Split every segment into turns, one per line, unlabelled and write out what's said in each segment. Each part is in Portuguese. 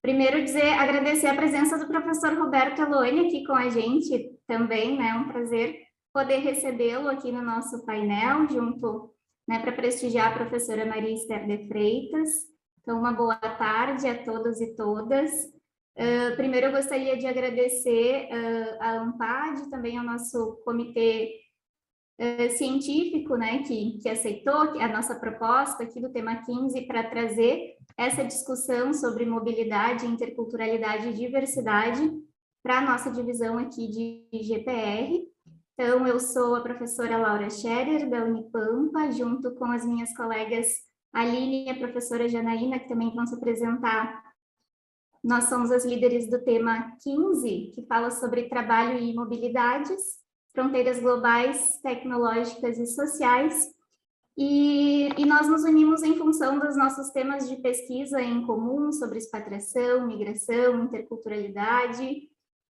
Primeiro agradecer a presença do professor Roberto Eloane aqui com a gente também, né? É um prazer poder recebê-lo aqui no nosso painel, junto, né, para prestigiar a professora Maria Esther de Freitas. Então, uma boa tarde a todos e todas. Primeiro, eu gostaria de agradecer a ANPAD, também ao nosso comitê científico, né, que aceitou a nossa proposta aqui do tema 15 para trazer essa discussão sobre mobilidade, interculturalidade e diversidade para a nossa divisão aqui de GPR. Então, eu sou a professora Laura Scherer, da Unipampa, junto com as minhas colegas Aline e a professora Janaína, que também vão se apresentar. Nós somos as líderes do tema 15, que fala sobre trabalho e mobilidades, fronteiras globais, tecnológicas e sociais, e nós nos unimos em função dos nossos temas de pesquisa em comum sobre expatriação, migração, interculturalidade,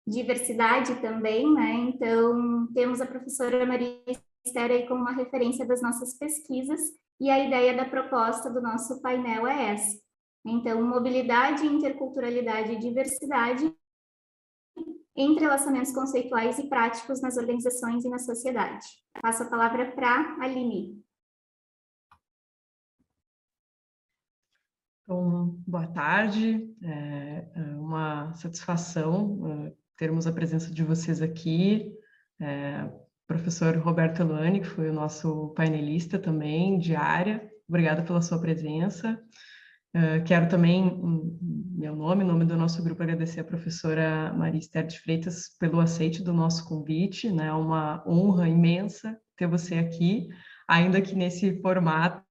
diversidade também, né? Então, temos a professora Maria Esther aí como uma referência das nossas pesquisas, e a ideia da proposta do nosso painel é essa. Então, mobilidade, interculturalidade e diversidade, entrelaçamentos conceituais e práticos nas organizações e na sociedade. Passo a palavra para a Aline.
Então, boa tarde, é uma satisfação termos a presença de vocês aqui, professor Roberto Eloane, que foi o nosso painelista também, de área, obrigada pela sua presença. Quero também, em nome do nosso grupo, agradecer a professora Maria Esther de Freitas pelo aceite do nosso convite, né? É uma honra imensa ter você aqui, ainda que nesse formato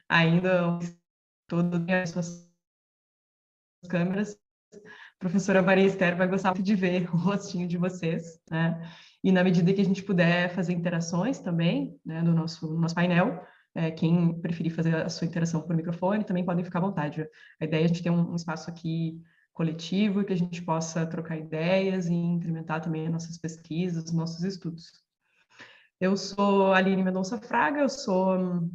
ainda todo as suas câmeras. A professora Maria Esther vai gostar de ver o rostinho de vocês, né? E na medida que a gente puder fazer interações também, né, do nosso painel, quem preferir fazer a sua interação por microfone, também podem ficar à vontade. A ideia é a gente ter um espaço aqui coletivo, que a gente possa trocar ideias e incrementar também as nossas pesquisas, os nossos estudos. Eu sou Aline Mendonça Fraga, eu sou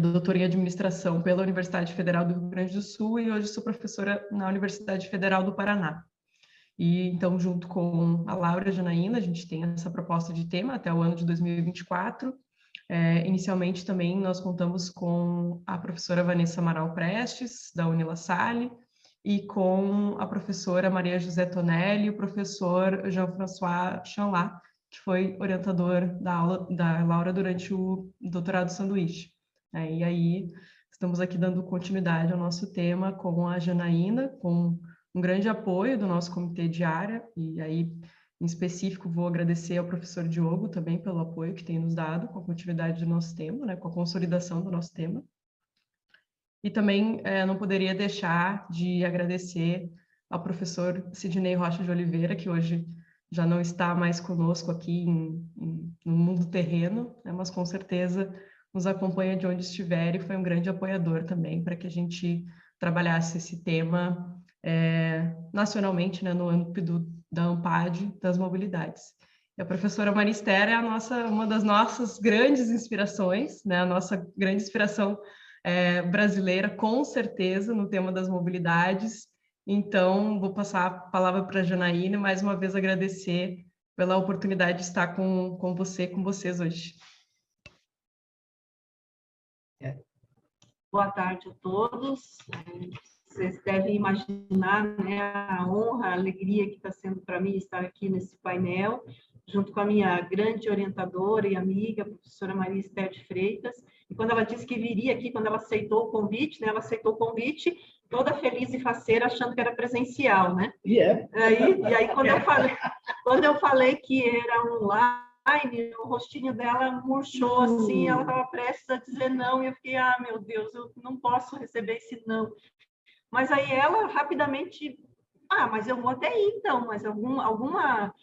doutora em administração pela Universidade Federal do Rio Grande do Sul e hoje sou professora na Universidade Federal do Paraná. E então, junto com a Laura Janaína, a gente tem essa proposta de tema até o ano de 2024. Inicialmente também nós contamos com a professora Vanessa Amaral Prestes, da Unila Salle, e com a professora Maria José Tonelli e o professor Jean-François Chanlat, que foi orientador da aula da Laura durante o doutorado sanduíche. E aí estamos aqui dando continuidade ao nosso tema com a Janaína, com um grande apoio do nosso comitê de área, e aí, em específico, vou agradecer ao professor Diogo também pelo apoio que tem nos dado com a continuidade do nosso tema, né, com a consolidação do nosso tema. E também não poderia deixar de agradecer ao professor Sidney Rocha de Oliveira, que hoje já não está mais conosco aqui no mundo terreno, né, mas com certeza nos acompanha de onde estiver e foi um grande apoiador também para que a gente trabalhasse esse tema nacionalmente, né, no âmbito da ANPAD, das mobilidades. E a professora Maria Esther é uma das nossas grandes inspirações, né, a nossa grande inspiração brasileira, com certeza, no tema das mobilidades. Então, vou passar a palavra para a Janaína e, mais uma vez, agradecer pela oportunidade de estar com vocês hoje.
Boa tarde a todos. Vocês devem imaginar, né, a honra, a alegria que está sendo para mim estar aqui nesse painel, junto com a minha grande orientadora e amiga, a professora Maria Esther de Freitas. E quando ela disse que viria aqui, quando ela aceitou o convite, né, ela aceitou o convite toda feliz e faceira, achando que era presencial, né? E aí quando eu falei que era online, o rostinho dela murchou assim, ela estava prestes a dizer não, e eu fiquei, meu Deus, eu não posso receber esse não. Mas aí ela rapidamente, mas eu vou até ir então, mas alguma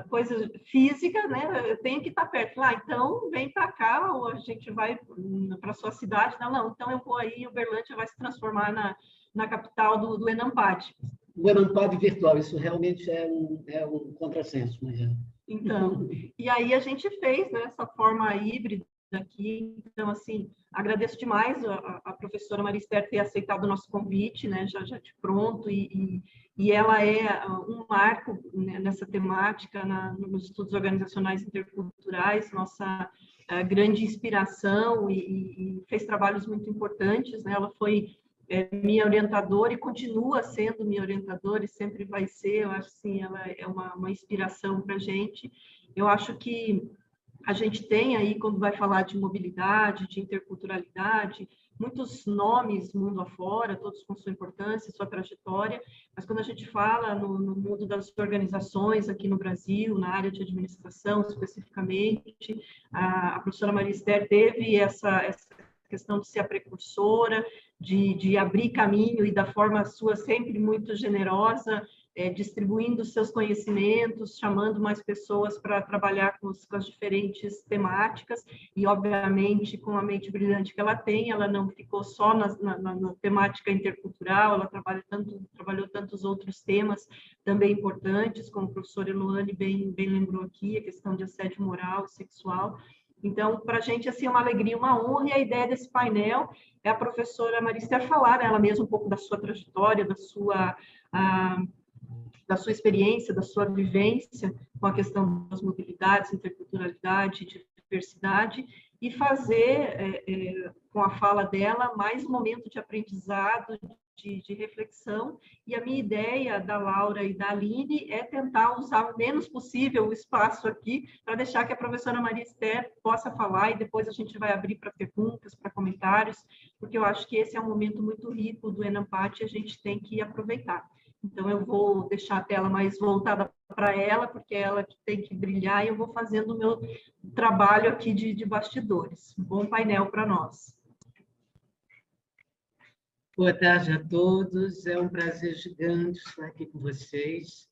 coisa física, né, eu tenho que estar perto. Então vem para cá, ou a gente vai para a sua cidade. Não, então eu vou aí, Uberlândia vai se transformar na capital do ENAMPAD.
O ENAMPAD virtual, isso realmente é um contrassenso. Mas
Então, e aí a gente fez, né, essa forma híbrida aqui. Então, assim, agradeço demais a professora Maria Esther ter aceitado o nosso convite, né, já de pronto, e ela é um marco, né, nessa temática, nos estudos organizacionais interculturais, nossa grande inspiração, e fez trabalhos muito importantes, né? Ela foi minha orientadora e continua sendo minha orientadora e sempre vai ser. Eu acho assim, ela é uma inspiração para a gente. Eu acho que a gente tem aí, quando vai falar de mobilidade, de interculturalidade, muitos nomes mundo afora, todos com sua importância, sua trajetória, mas quando a gente fala no mundo das organizações aqui no Brasil, na área de administração especificamente, a professora Maria Esther teve essa questão de ser a precursora, de abrir caminho e da forma sua sempre muito generosa, distribuindo seus conhecimentos, chamando mais pessoas para trabalhar com as diferentes temáticas, e, obviamente, com a mente brilhante que ela tem, ela não ficou só na temática intercultural, ela trabalhou tantos outros temas também importantes, como o professor Eloane bem lembrou aqui, a questão de assédio moral e sexual. Então, para a gente, assim, é uma alegria, uma honra, e a ideia desse painel é a professora Maria Esther falar, ela mesma, um pouco da sua trajetória, da sua experiência, da sua vivência com a questão das mobilidades, interculturalidade, diversidade, e fazer, com a fala dela, mais um momento de aprendizado, de reflexão. E a minha ideia, da Laura e da Aline, é tentar usar o menos possível o espaço aqui, para deixar que a professora Maria Esther possa falar, e depois a gente vai abrir para perguntas, para comentários, porque eu acho que esse é um momento muito rico do Enampate, e a gente tem que aproveitar. Então, eu vou deixar a tela mais voltada para ela, porque é ela que tem que brilhar, e eu vou fazendo o meu trabalho aqui de bastidores. Um bom painel para nós.
Boa tarde a todos, é um prazer gigante estar aqui com vocês.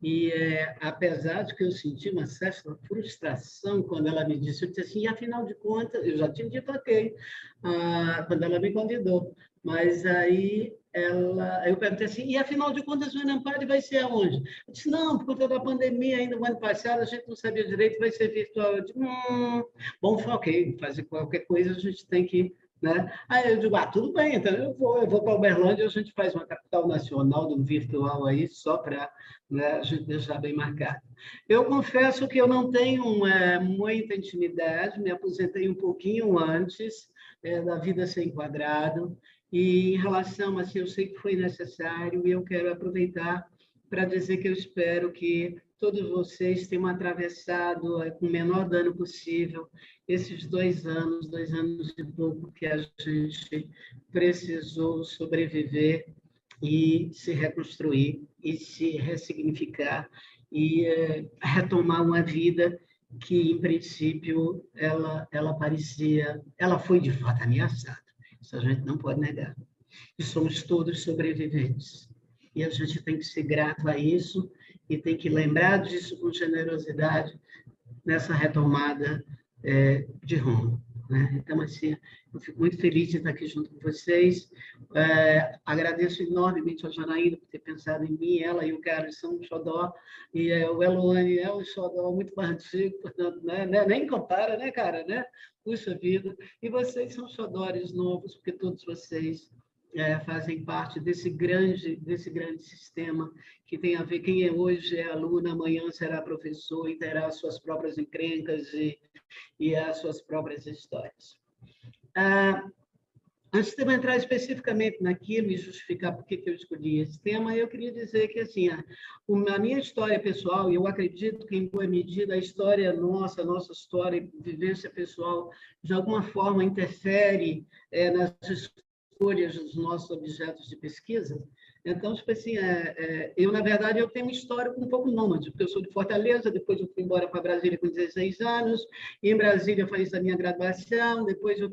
E, apesar de que eu senti uma certa frustração quando ela me disse, eu disse assim, e afinal de contas, eu já tinha dito ok, quando ela me convidou, mas aí eu perguntei assim, e afinal de contas o Enampare vai ser aonde? Eu disse, não, por conta da pandemia, ainda no ano passado, a gente não sabia direito, vai ser virtual. Eu disse, bom, ok, fazer qualquer coisa a gente tem que... Né? Aí eu digo, tudo bem, então eu vou para Uberlândia, a gente faz uma capital nacional do virtual aí, só para, né, a gente deixar bem marcado. Eu confesso que eu não tenho muita intimidade, me aposentei um pouquinho antes da vida ser enquadrado, e em relação, assim, eu sei que foi necessário, e eu quero aproveitar para dizer que eu espero que todos vocês tenham atravessado com o menor dano possível esses 2 anos e pouco que a gente precisou sobreviver e se reconstruir e se ressignificar e retomar uma vida que, em princípio, ela foi de fato ameaçada. Isso a gente não pode negar. E somos todos sobreviventes. E a gente tem que ser grato a isso e tem que lembrar disso com generosidade nessa retomada de rumo. Né? Então, assim, eu fico muito feliz de estar aqui junto com vocês. Agradeço enormemente a Janaína por ter pensado em mim, ela e o Carlos são um xodó, e o Eloane é um xodó muito mais antigo, portanto, né? Nem compara, né, cara? Né? Puxa vida. E vocês são xodórios novos, porque todos vocês fazem parte desse grande sistema que tem a ver, quem hoje é aluno, amanhã será professor e terá as suas próprias encrencas e as suas próprias histórias. Antes de eu entrar especificamente naquilo e justificar por que eu escolhi esse tema, eu queria dizer que, assim, a minha história pessoal, e eu acredito que, em boa medida, a história nossa, a nossa história e vivência pessoal, de alguma forma, interfere nas escolhas dos nossos objetos de pesquisa. Então, tipo assim, eu, na verdade, eu tenho uma história um pouco nômade, porque eu sou de Fortaleza, depois eu fui embora para Brasília com 16 anos, e em Brasília eu fiz a minha graduação, depois eu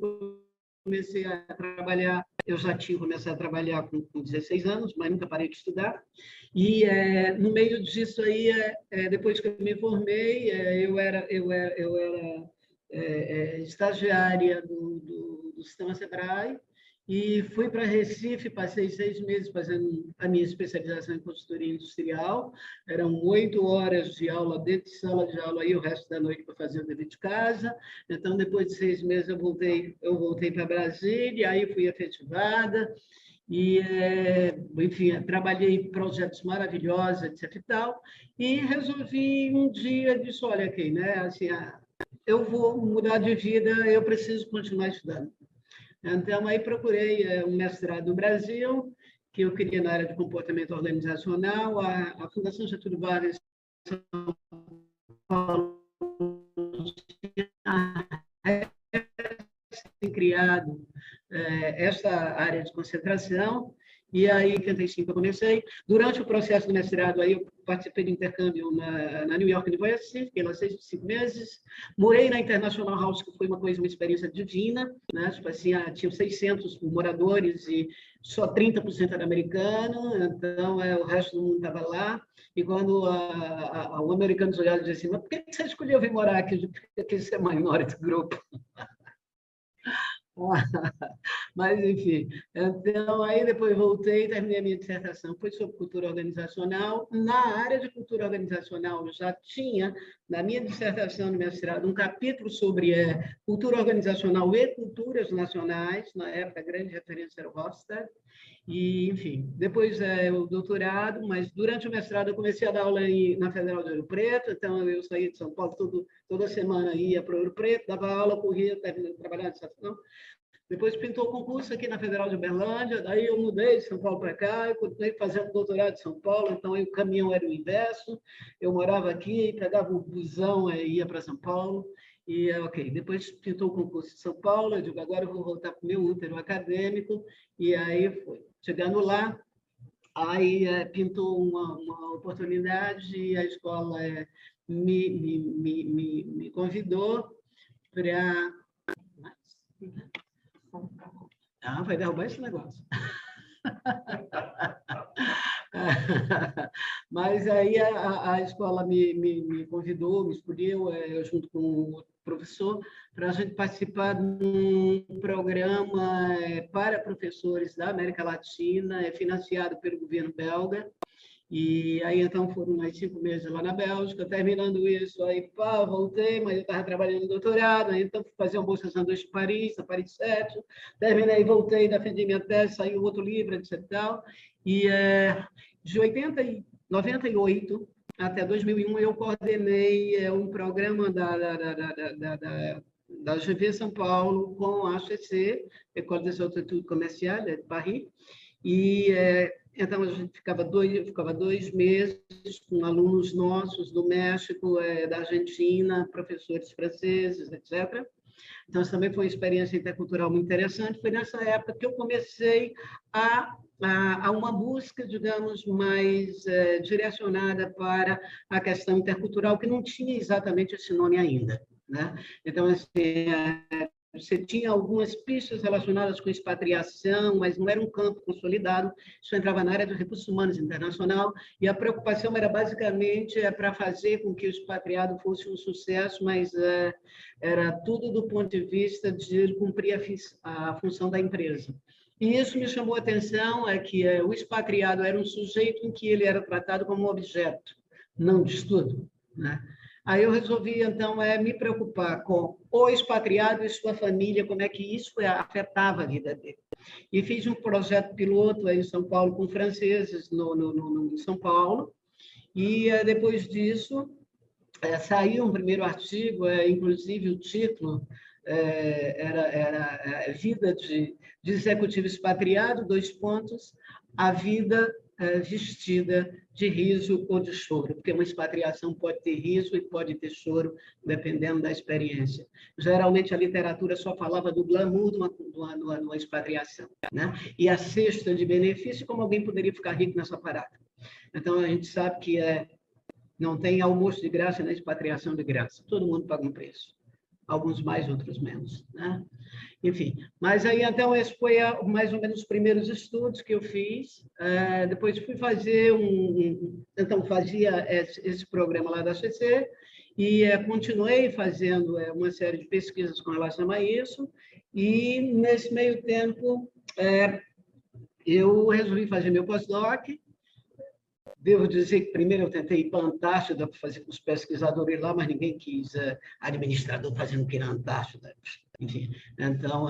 comecei a trabalhar, eu já tinha começado a trabalhar com 16 anos, mas nunca parei de estudar, e no meio disso aí, depois que eu me formei, eu era estagiária do Sistema Sebrae, e fui para Recife, passei 6 meses fazendo a minha especialização em consultoria industrial. Eram 8 horas de aula dentro de sala de aula e o resto da noite para fazer o dever de casa. Então, depois de 6 meses, eu voltei para Brasília, aí fui efetivada. E, enfim, trabalhei em projetos maravilhosos, etc. e tal, e resolvi um dia, disse, olha aqui, né, assim, eu vou mudar de vida, eu preciso continuar estudando. Então, aí procurei um mestrado no Brasil, que eu queria na área de comportamento organizacional. A Fundação Getúlio Vargas tem criado esta área de concentração, e aí, em 85, eu comecei. Durante o processo do mestrado, aí eu participei do intercâmbio na New York University, fiquei lá 5 meses. Morei na International House, que foi uma experiência divina, né? Tipo assim, tinha 600 moradores e só 30% era americano, então o resto do mundo estava lá. E quando o americano olhava e dizia assim, mas por que você escolheu vir morar aqui? Porque você é minority group. Mas, enfim, então, aí depois voltei, terminei a minha dissertação, foi sobre cultura organizacional. Na área de cultura organizacional, eu já tinha, na minha dissertação no mestrado, um capítulo sobre cultura organizacional e culturas nacionais. Na época, a grande referência era o Hofstede. E, enfim, depois o doutorado, mas durante o mestrado eu comecei a dar aula na Federal de Ouro Preto, então eu saía de São Paulo toda semana, ia para Ouro Preto, dava aula, corria, trabalhava de estação. Depois pintou o concurso aqui na Federal de Uberlândia, daí eu mudei de São Paulo para cá, eu continuei fazendo doutorado em São Paulo, então aí o caminhão era o inverso, eu morava aqui, pegava o busão e ia para São Paulo, e ok, depois pintou o concurso de São Paulo, eu digo, agora eu vou voltar para o meu útero acadêmico, e aí foi. Chegando lá, aí pintou uma oportunidade, e a escola me convidou para... vai derrubar esse negócio. Mas aí a escola me convidou, me escolheu, junto com o professor, para a gente participar de um programa para professores da América Latina, financiado pelo governo belga. E aí, então, foram mais 5 meses lá na Bélgica. Terminando isso, aí, voltei, mas eu estava trabalhando no doutorado, aí, então, fui fazer uma bolsa sanduíche em Paris, na Paris 7. Terminei, voltei, defendi minha tese, saiu outro livro, etc. E de 98 até 2001, eu coordenei um programa da GV São Paulo com a HEC, École des Hautes Études Commerciales de Paris, e então a gente ficava 2 meses com alunos nossos do México, da Argentina, professores franceses, etc. Então, isso também foi uma experiência intercultural muito interessante. Foi nessa época que eu comecei a uma busca, digamos, mais direcionada para a questão intercultural, que não tinha exatamente esse nome ainda, né? Então, assim, você tinha algumas pistas relacionadas com expatriação, mas não era um campo consolidado. Isso entrava na área dos recursos humanos internacional, e a preocupação era basicamente para fazer com que o expatriado fosse um sucesso, mas era tudo do ponto de vista de ele cumprir a função da empresa. E isso me chamou a atenção, que o expatriado era um sujeito em que ele era tratado como um objeto, não de estudo, né? Aí eu resolvi, então, me preocupar com o expatriado e sua família, como é que isso afetava a vida dele. E fiz um projeto piloto aí em São Paulo com franceses em São Paulo, e depois disso saiu um primeiro artigo, inclusive o título era Vida de Executivo Expatriado, : a vida vestida de riso ou de choro, porque uma expatriação pode ter riso e pode ter choro, dependendo da experiência. Geralmente, a literatura só falava do glamour de uma expatriação, né? E a cesta de benefício, como alguém poderia ficar rico nessa parada. Então, a gente sabe que não tem almoço de graça nem expatriação de graça. Todo mundo paga um preço. Alguns mais, outros menos, né? Enfim, mas aí, então, esse foi mais ou menos os primeiros estudos que eu fiz. Depois fui fazer então, fazia esse programa lá da HEC e continuei fazendo uma série de pesquisas com relação a isso. E, nesse meio tempo, eu resolvi fazer meu pós-doc. Devo dizer que primeiro eu tentei ir para a Antártida para fazer com os pesquisadores lá, mas ninguém quis administrador fazendo que ir na Antártida. Enfim, então,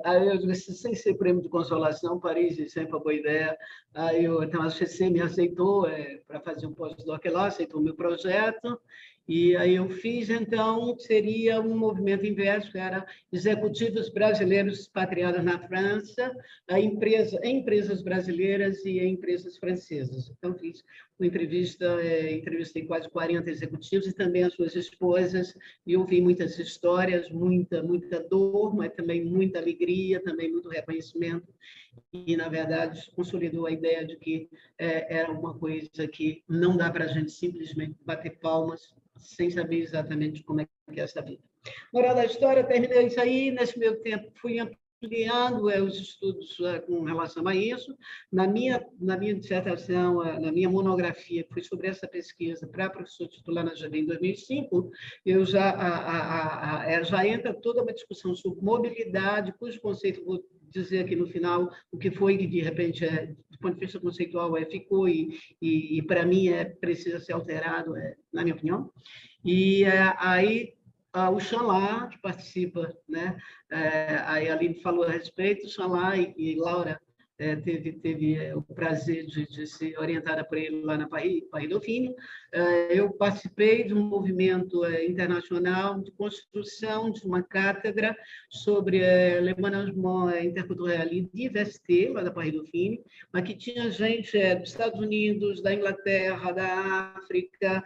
aí eu disse, sem ser prêmio de consolação, Paris é sempre uma boa ideia. Aí então, a HCC me aceitou para fazer um pós-doc lá, aceitou o meu projeto, e aí eu fiz, então, seria um movimento inverso, que era executivos brasileiros expatriados na França, em empresas brasileiras e em empresas francesas. Então, fiz uma entrevistei quase 40 executivos e também as suas esposas, e ouvi muitas histórias, muita dor, mas também muita alegria, também muito reconhecimento, e, na verdade, consolidou a ideia de que era uma coisa que não dá para a gente simplesmente bater palmas sem saber exatamente como é que é essa vida. Moral da história, terminei isso aí, nesse meu tempo fui ampliando os estudos com relação a isso. Na minha dissertação, na minha monografia, que foi sobre essa pesquisa para professor titular na JB em 2005, eu já entra toda uma discussão sobre mobilidade, cujo conceito, vou dizer aqui no final o que foi que, de repente, do ponto de vista conceitual, ficou e para mim, precisa ser alterado, na minha opinião. E aí, o Xalá, que participa, né? Aí a Aline falou a respeito, o Xalá e Laura teve o prazer de ser orientada por ele lá na Paris Dauphine. Eu participei de um movimento internacional de construção de uma cátedra sobre le management interculturel e diversité, lá da Paris Dauphine, mas que tinha gente dos Estados Unidos, da Inglaterra, da África,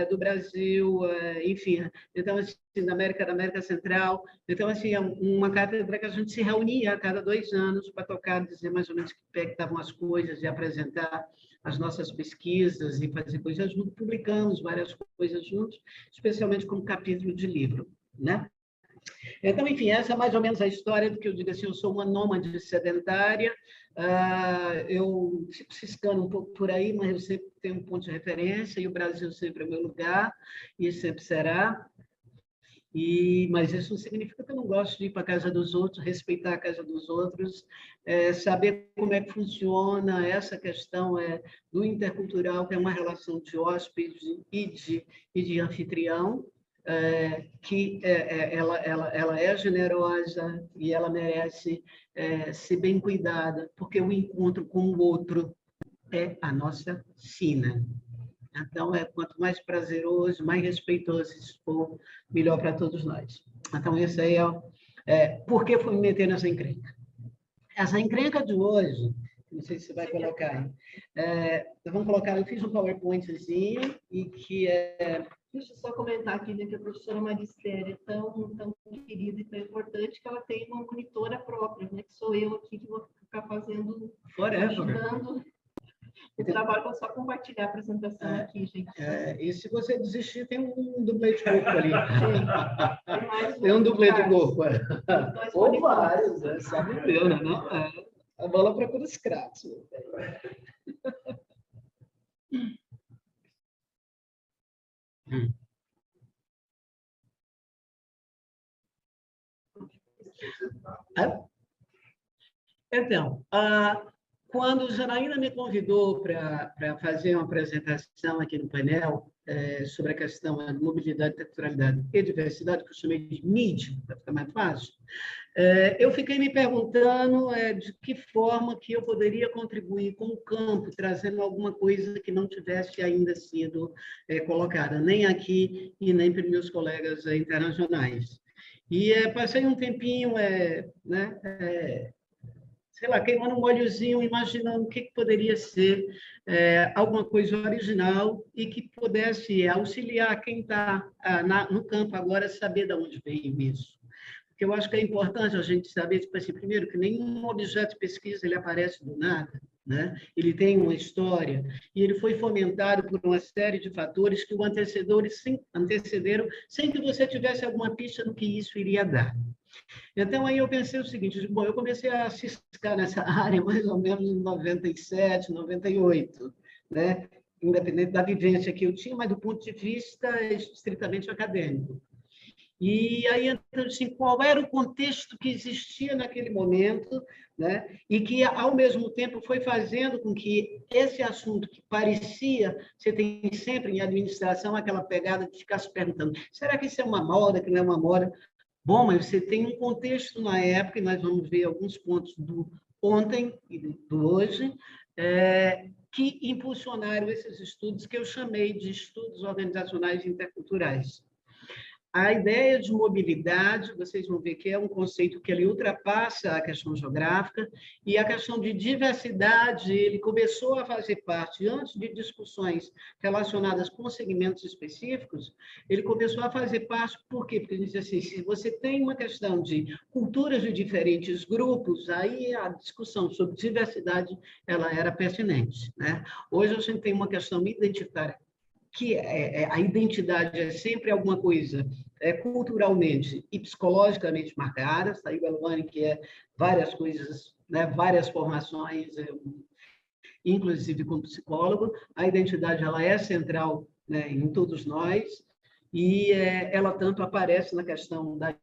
do Brasil, enfim. Então, assim, da América Central. Então, assim, é uma cátedra que a gente se reunia a cada 2 anos para tocar, dizer mais ou menos que pé que estavam as coisas e apresentar as nossas pesquisas e fazer coisas juntos. Publicamos várias coisas juntos, especialmente como capítulo de livro, né? Então, enfim, essa é mais ou menos a história do que eu digo assim, eu sou uma nômade sedentária, eu fico ciscando um pouco por aí, mas eu sempre tenho um ponto de referência e o Brasil sempre é o meu lugar e sempre será. Mas isso não significa que eu não gosto de ir para a casa dos outros, respeitar a casa dos outros, saber como é que funciona essa questão do intercultural, que é uma relação de hóspede e de anfitrião, que ela é generosa e ela merece ser bem cuidada, porque o encontro com o outro é a nossa sina. Então, quanto mais prazeroso, mais respeitoso isso for, melhor para todos nós. Então, isso aí por que fui me meter nessa encrenca. Essa encrenca de hoje, não sei se você vai colocar aí, vamos colocar, eu fiz um PowerPointzinho e que
Deixa eu só comentar aqui, né, que a professora Maristéria é tão querida e tão importante que ela tem uma monitora própria, né, que sou eu aqui que vou ficar fazendo, ajudando o trabalho. Vou só compartilhar a apresentação aqui, gente.
E se você desistir, tem um dublê de corpo ali.
Tem
um dublê de corpo. Ou vários, sabe Deus, né? Não, a bola procura os craques. Então, quando Janaína me convidou para fazer uma apresentação aqui no painel sobre a questão da mobilidade, interculturalidade e diversidade, que eu chamei de MID, para ficar mais fácil, eu fiquei me perguntando de que forma que eu poderia contribuir com o campo, trazendo alguma coisa que não tivesse ainda sido colocada, nem aqui e nem para meus colegas internacionais. E passei um tempinho, sei lá, queimando um óleozinho, imaginando o que poderia ser alguma coisa original e que pudesse auxiliar quem está no campo agora a saber de onde veio isso. Porque eu acho que é importante a gente saber, tipo assim, primeiro, que nenhum objeto de pesquisa ele aparece do nada, né? Ele tem uma história e ele foi fomentado por uma série de fatores que o antecederam sem que você tivesse alguma pista do que isso iria dar. Então, aí eu pensei o seguinte, bom, eu comecei a ciscar nessa área mais ou menos em 97, 98, né? Independente da vivência que eu tinha, mas do ponto de vista estritamente acadêmico. E aí, então, assim, qual era o contexto que existia naquele momento, né? E que, ao mesmo tempo, foi fazendo com que esse assunto que parecia, você tem sempre em administração aquela pegada de ficar se perguntando, será que isso é uma moda, que não é uma moda? Bom, mas você tem um contexto na época, e nós vamos ver alguns pontos do ontem e do hoje, que impulsionaram esses estudos que eu chamei de estudos organizacionais interculturais. A ideia de mobilidade, vocês vão ver que é um conceito que ele ultrapassa a questão geográfica, e a questão de diversidade, ele começou a fazer parte, antes de discussões relacionadas com segmentos específicos, ele começou a fazer parte, por quê? Porque ele diz assim, se você tem uma questão de culturas de diferentes grupos, aí a discussão sobre diversidade, ela era pertinente, né? Hoje a gente tem uma questão identitária, que a identidade é sempre alguma coisa culturalmente e psicologicamente marcada. Saiu o Elwane, que é várias coisas, né, várias formações, inclusive como psicólogo. A identidade ela é central, né, em todos nós, e ela tanto aparece na questão da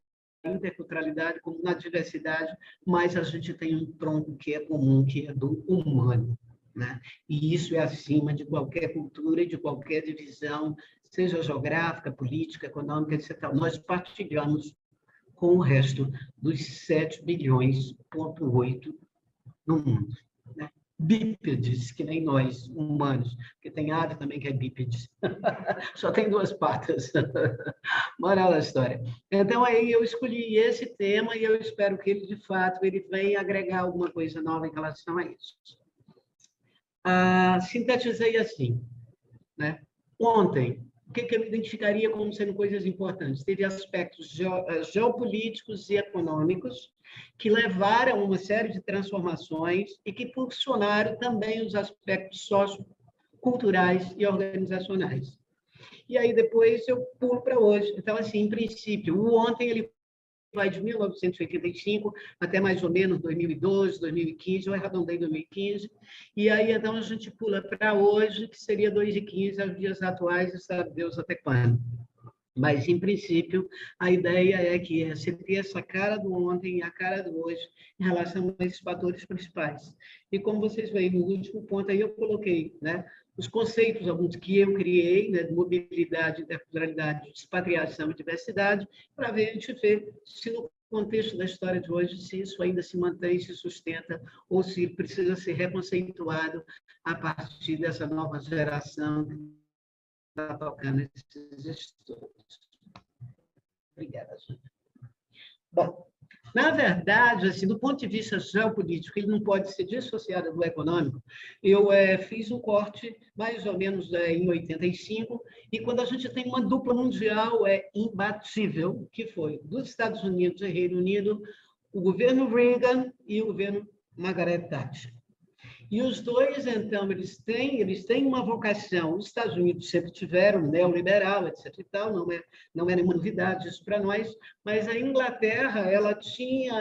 interculturalidade como na diversidade, mas a gente tem um tronco que é comum, que é do humano, né? E isso é acima de qualquer cultura e de qualquer divisão, seja geográfica, política, econômica, etc. Nós partilhamos com o resto dos 7,8 bilhões no mundo, né? Bípedes, que nem nós, humanos, porque tem ave também que é bípedes. Só tem 2 patas. Moral da história. Então, aí eu escolhi esse tema e eu espero que ele, de fato, ele venha agregar alguma coisa nova em relação a isso. Sintetizei assim, né? Ontem, o que eu identificaria como sendo coisas importantes? Teve aspectos geopolíticos e econômicos que levaram a uma série de transformações e que impulsionaram também os aspectos socioculturais e organizacionais. E aí depois eu pulo para hoje. Então, assim, em princípio, o ontem ele vai de 1985 até mais ou menos 2012, 2015, eu arredondei 2015, e aí então a gente pula para hoje, que seria 2015, aos dias atuais, sabe Deus até quando. Mas, em princípio, a ideia é que você ter essa cara do ontem e a cara do hoje em relação a esses fatores principais. E como vocês veem, no último ponto aí eu coloquei, né, os conceitos, alguns que eu criei, né, de mobilidade, interculturalidade, expatriação e diversidade, para ver, a gente ver se no contexto da história de hoje, se isso ainda se mantém, se sustenta, ou se precisa ser reconceituado a partir dessa nova geração que está tocando esses estudos. Obrigada, Júlia. Bom, na verdade, assim, do ponto de vista geopolítico, ele não pode ser dissociado do econômico. Eu fiz um corte mais ou menos em 85, e quando a gente tem uma dupla mundial imbatível, que foi dos Estados Unidos e Reino Unido, o governo Reagan e o governo Margaret Thatcher. E os dois, então, eles têm uma vocação. Os Estados Unidos sempre tiveram neoliberal, etc. e tal, não é nenhuma novidade isso para nós, mas a Inglaterra, ela tinha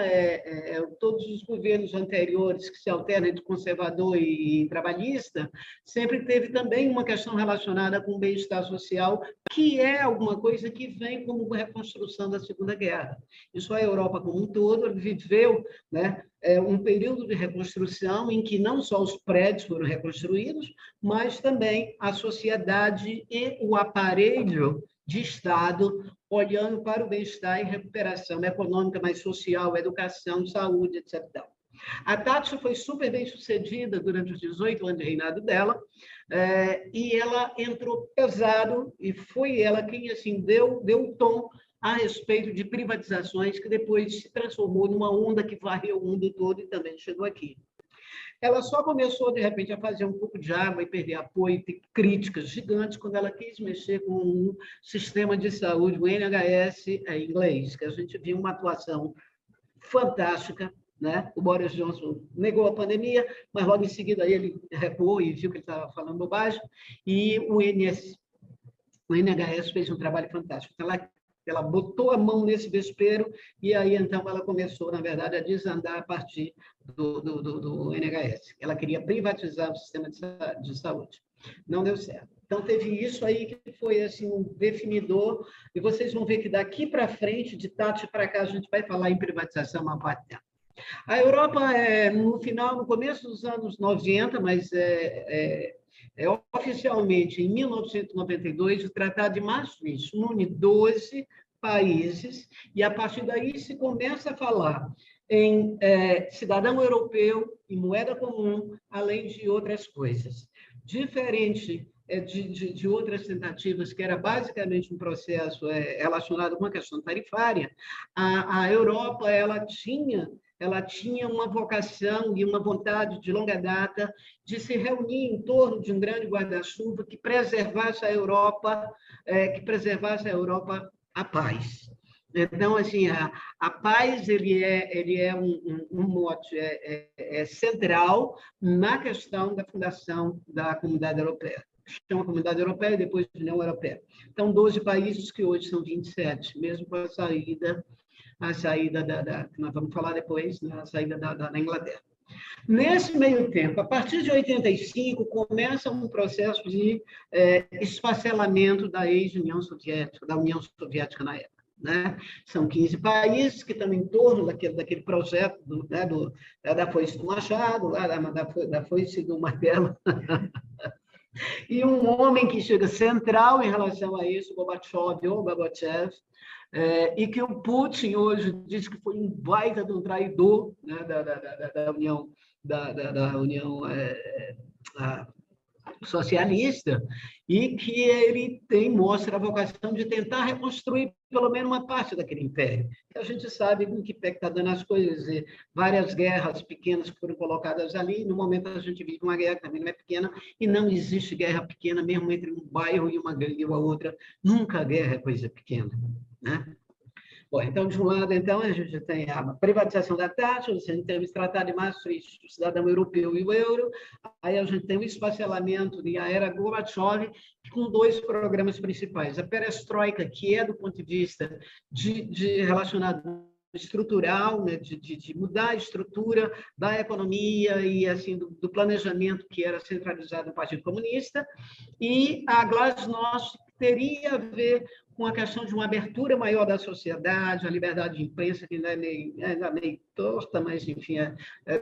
todos os governos anteriores que se alternam entre conservador e trabalhista, sempre teve também uma questão relacionada com o bem-estar social, que é alguma coisa que vem como reconstrução da Segunda Guerra. Isso a Europa como um todo viveu, né, um período de reconstrução em que não só os prédios foram reconstruídos, mas também a sociedade e o aparelho de Estado olhando para o bem-estar e recuperação econômica, mais social, educação, saúde, etc. A Thatcher foi super bem sucedida durante os 18 anos de reinado dela, e ela entrou pesado, e foi ela quem assim, deu o tom a respeito de privatizações, que depois se transformou numa onda que varreu o mundo todo e também chegou aqui. Ela só começou, de repente, a fazer um pouco de água e perder apoio e ter críticas gigantes quando ela quis mexer com um sistema de saúde, o NHS em inglês, que a gente viu uma atuação fantástica, né? O Boris Johnson negou a pandemia, mas logo em seguida ele recuou e viu que ele estava falando bobagem, e o NHS fez um trabalho fantástico. Ela botou a mão nesse vespeiro e aí, então, ela começou, na verdade, a desandar a partir do NHS. Ela queria privatizar o sistema de saúde. Não deu certo. Então, teve isso aí que foi assim, um definidor, e vocês vão ver que daqui para frente, de Tati para cá, a gente vai falar em privatização uma parte dela. A Europa, no começo dos anos 90, mas oficialmente em 1992, o Tratado de Maastricht une 12 países, e a partir daí se começa a falar em cidadão europeu, em moeda comum, além de outras coisas. Diferente de outras tentativas, que era basicamente um processo relacionado com a questão tarifária, a Europa ela tinha uma vocação e uma vontade de longa data de se reunir em torno de um grande guarda-chuva que preservasse a Europa, a paz. Então, assim, a paz ele é um mote central na questão da fundação da Comunidade Europeia. Chama Comunidade Europeia e depois União Europeia. Então, 12 países que hoje são 27, mesmo com a saída que nós vamos falar depois, né, a saída da Inglaterra. Nesse meio tempo, a partir de 85, começa um processo de esfacelamento da ex-União Soviética, da União Soviética na época. Né? São 15 países que estão em torno daquele projeto da foice do Machado, da foice do martelo, e um homem que chega central em relação a isso, Gorbachev, e que o Putin hoje diz que foi um baita de um traidor, né, da União socialista, e que ele mostra a vocação de tentar reconstruir pelo menos uma parte daquele império. Que a gente sabe em que pé está dando as coisas, várias guerras pequenas que foram colocadas ali, no momento a gente vive uma guerra que também não é pequena, e não existe guerra pequena mesmo entre um bairro e uma outra, nunca a guerra é coisa pequena, né? Bom, então, de um lado, então, a gente tem a privatização da taxa, a gente tem o Tratado de Maastricht, o cidadão europeu e o euro, aí a gente tem o esfacelamento e a era Gorbachev, com 2 programas principais. A perestroika, que é do ponto de vista de relacionado estrutural, né, de mudar a estrutura da economia e assim do planejamento que era centralizado no Partido Comunista, e a Glasnost, que teria a ver com a questão de uma abertura maior da sociedade, a liberdade de imprensa, que ainda é meio torta, mas, enfim, é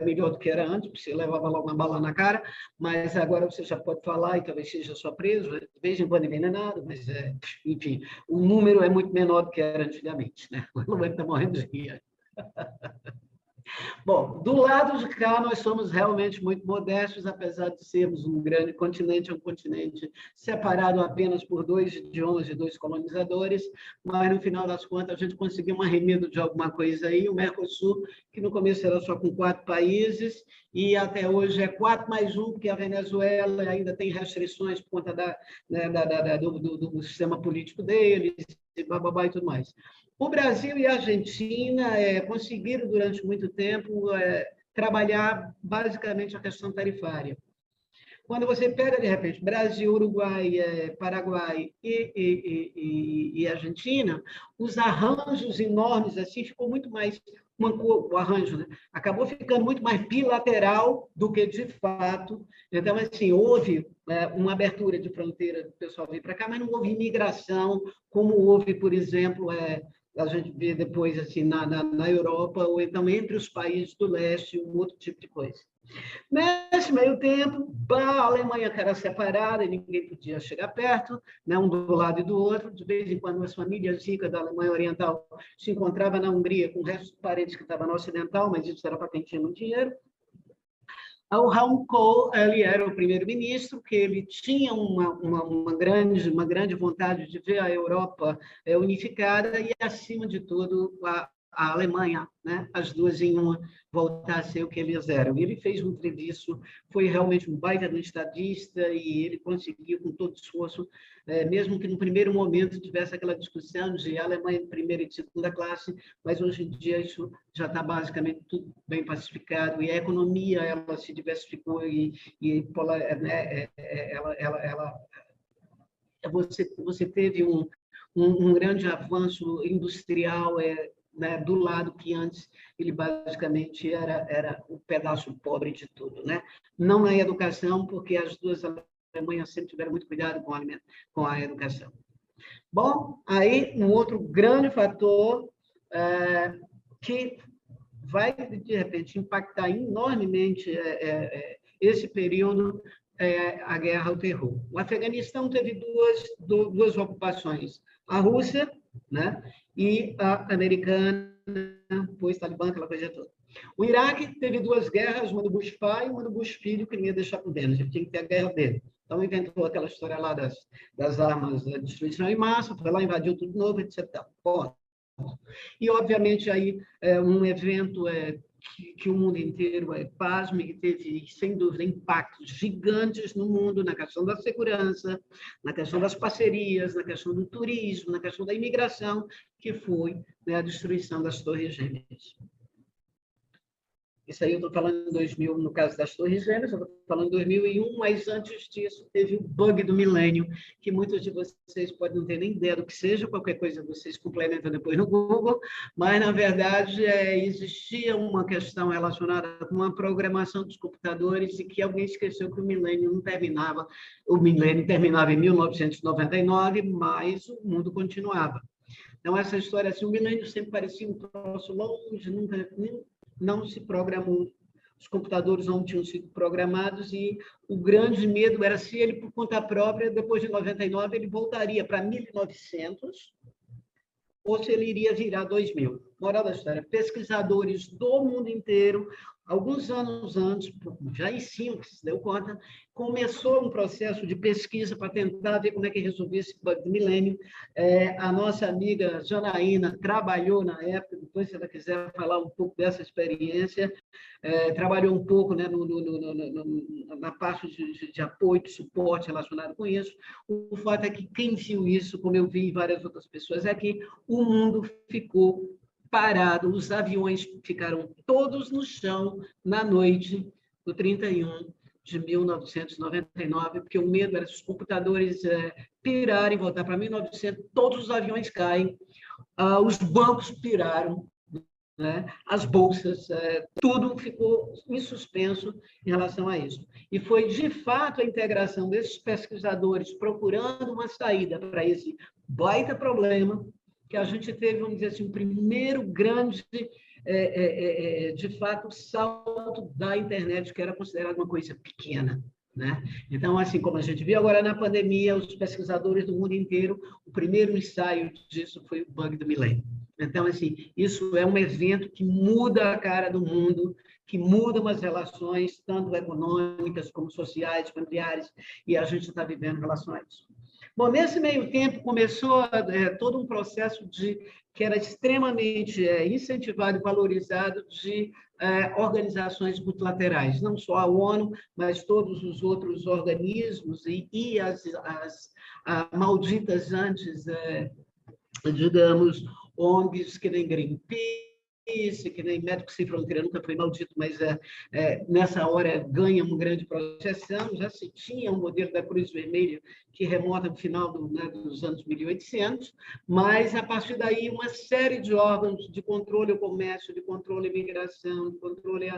melhor do que era antes, porque você levava logo uma bala na cara, mas agora você já pode falar e talvez seja só preso, de vez em quando envenenado, mas, enfim, o número é muito menor do que era antigamente, né? O número está morrendo de rir. Bom, do lado de cá, nós somos realmente muito modestos, apesar de sermos um grande continente, um continente separado apenas por 2 idiomas e 2 colonizadores, mas, no final das contas, a gente conseguiu um arremedo de alguma coisa aí, o Mercosul, que no começo era só com 4 países, e até hoje é 4 mais 1, porque a Venezuela ainda tem restrições por conta do sistema político deles, e bababá e tudo mais. O Brasil e a Argentina conseguiram, durante muito tempo, trabalhar basicamente a questão tarifária. Quando você pega, de repente, Brasil, Uruguai, Paraguai e Argentina, os arranjos enormes, assim, ficou muito mais... o arranjo, né? Acabou ficando muito mais bilateral do que, de fato. Então, assim, houve uma abertura de fronteira do pessoal vir para cá, mas não houve imigração, como houve, por exemplo... a gente vê depois assim na Europa, ou então entre os países do leste, um outro tipo de coisa. Nesse meio tempo, a Alemanha era separada e ninguém podia chegar perto, né, um do lado e do outro. De vez em quando, as famílias ricas da Alemanha Oriental se encontravam na Hungria com o resto dos parentes que estavam no Ocidental, mas isso era para quem tinha muito dinheiro. O Helmut Kohl, ele era o primeiro-ministro, que ele tinha uma grande vontade de ver a Europa unificada e, acima de tudo, a Alemanha, né? As duas em uma, voltar a ser o que eles eram. Ele fez um serviço, foi realmente um baita de um estadista, e ele conseguiu, com todo esforço, mesmo que no primeiro momento tivesse aquela discussão de Alemanha de primeira e de segunda classe, mas hoje em dia isso já está basicamente tudo bem pacificado, e a economia ela se diversificou você teve um grande avanço industrial, né, do lado que antes ele basicamente era o pedaço pobre de tudo, né? Não na educação, porque as duas Alemanha sempre tiveram muito cuidado com a educação. Bom, aí um outro grande fator que vai, de repente, impactar enormemente esse período, a guerra ao terror. O Afeganistão teve duas ocupações, a Rússia, né, e a americana, depois Talibã, aquela coisa toda. O Iraque teve duas guerras, uma do Bush pai e uma do Bush filho, que não ia deixar por dentro, a gente tinha que ter a guerra dele. Então, inventou aquela história lá das armas de destruição em massa, foi lá, invadiu tudo de novo, etc. Bom, e, obviamente, aí um evento que o mundo inteiro pasme, que teve, sem dúvida, impactos gigantes no mundo, na questão da segurança, na questão das parcerias, na questão do turismo, na questão da imigração, que foi, né, a destruição das Torres Gêmeas. Isso aí eu estou falando em 2000, no caso das Torres Gêmeas, eu estou falando em 2001, mas antes disso teve o bug do milênio, que muitos de vocês podem não ter nem ideia do que seja, qualquer coisa vocês complementam depois no Google, mas, na verdade, existia uma questão relacionada com a programação dos computadores e que alguém esqueceu que o milênio não terminava. O milênio terminava em 1999, mas o mundo continuava. Então, essa história, assim, o milênio sempre parecia um troço longe, nunca não se programou, os computadores não tinham sido programados e o grande medo era se ele, por conta própria, depois de 99, ele voltaria para 1900 ou se ele iria virar 2000. Moral da história, pesquisadores do mundo inteiro, alguns anos antes, já em 5, se deu conta, começou um processo de pesquisa para tentar ver como é que resolvia esse bug do milênio. A nossa amiga Janaína trabalhou na época, depois, se ela quiser falar um pouco dessa experiência, trabalhou um pouco, né, na parte de apoio, de suporte relacionado com isso. O fato é que quem viu isso, como eu vi em várias outras pessoas, é que o mundo ficou parado, os aviões ficaram todos no chão na noite do 31 de 1999, porque o medo era se os computadores pirarem, voltar para 1900, todos os aviões caem, os bancos piraram, né? As bolsas, tudo ficou em suspenso em relação a isso. E foi, de fato, a integração desses pesquisadores procurando uma saída para esse baita problema que a gente teve, vamos dizer assim, o primeiro grande, de fato, salto da internet, que era considerado uma coisa pequena, né? Então, assim como a gente viu agora na pandemia, os pesquisadores do mundo inteiro, o primeiro ensaio disso foi o bug do milênio. Então, assim, isso é um evento que muda a cara do mundo, que muda as relações, tanto econômicas como sociais, familiares, e a gente está vivendo em relação a isso. Bom, nesse meio tempo começou todo um processo que era extremamente incentivado e valorizado de organizações multilaterais, não só a ONU, mas todos os outros organismos e as malditas antes, digamos, ONGs que nem Greenpeace, que nem Médicos Sem Fronteira, nunca foi maldito, mas nessa hora ganha uma grande projeção. Já se tinha um modelo da Cruz Vermelha que remonta ao final dos anos 1800, mas, a partir daí, uma série de órgãos de controle ao comércio, de controle à imigração, de controle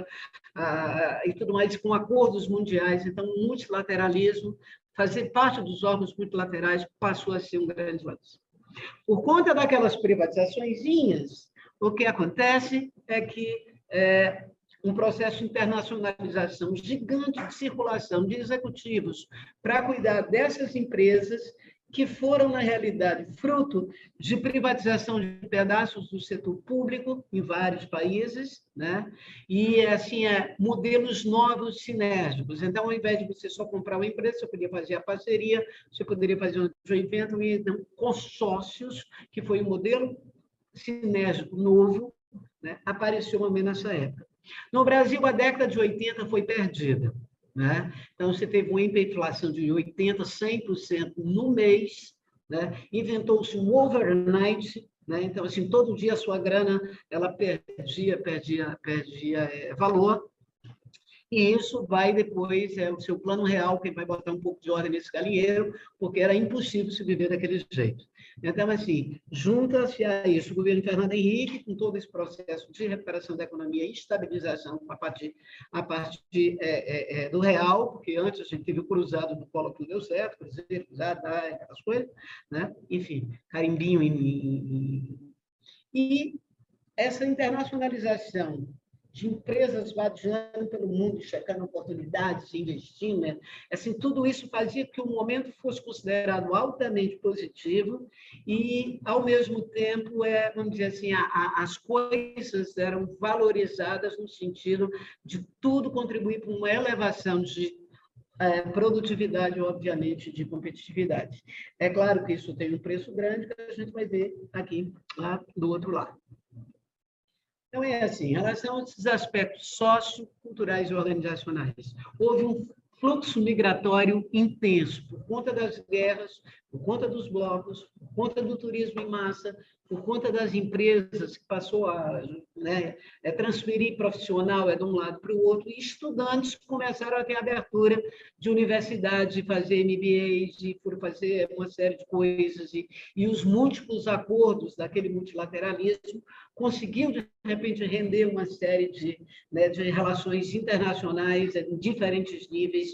e tudo mais, com acordos mundiais. Então, o multilateralismo, fazer parte dos órgãos multilaterais, passou a ser um grande lance. Por conta daquelas privatizaçõezinhas, o que acontece é que um processo de internacionalização gigante de circulação de executivos para cuidar dessas empresas que foram, na realidade, fruto de privatização de pedaços do setor público em vários países, né? E, assim, modelos novos sinérgicos. Então, ao invés de você só comprar uma empresa, você poderia fazer a parceria, você poderia fazer um joint venture, então, consórcios, que foi um modelo sinérgico novo, né? Apareceu também nessa época. No Brasil, a década de 80 foi perdida, né? Então, você teve uma hiperinflação de 80%, 100% no mês, né? Inventou-se um overnight, né? Então, assim, todo dia a sua grana ela perdia valor. E isso vai depois, o seu plano real, que vai botar um pouco de ordem nesse galinheiro, porque era impossível se viver daquele jeito. Então, assim, junta-se a isso o governo Fernando Henrique, com todo esse processo de recuperação da economia e estabilização a partir do real, porque antes a gente teve o cruzado do Collor que não deu certo, cruzeiro, cruzado, aquelas coisas, né? Enfim, carimbinho e essa internacionalização de empresas vadiando pelo mundo, checando oportunidades, investindo, né? Assim, tudo isso fazia que o momento fosse considerado altamente positivo e, ao mesmo tempo, vamos dizer assim, as coisas eram valorizadas no sentido de tudo contribuir para uma elevação de produtividade, obviamente, de competitividade. É claro que isso tem um preço grande que a gente vai ver aqui, lá do outro lado. Então, é assim, em relação a esses aspectos socioculturais e organizacionais, houve um fluxo migratório intenso, por conta das guerras, por conta dos blocos, por conta do turismo em massa, por conta das empresas que passou a transferir profissional de um lado para o outro, e estudantes começaram a ter abertura de universidades, de fazer MBAs, de fazer uma série de coisas, e os múltiplos acordos daquele multilateralismo conseguiu, de repente, render uma série de relações internacionais em diferentes níveis,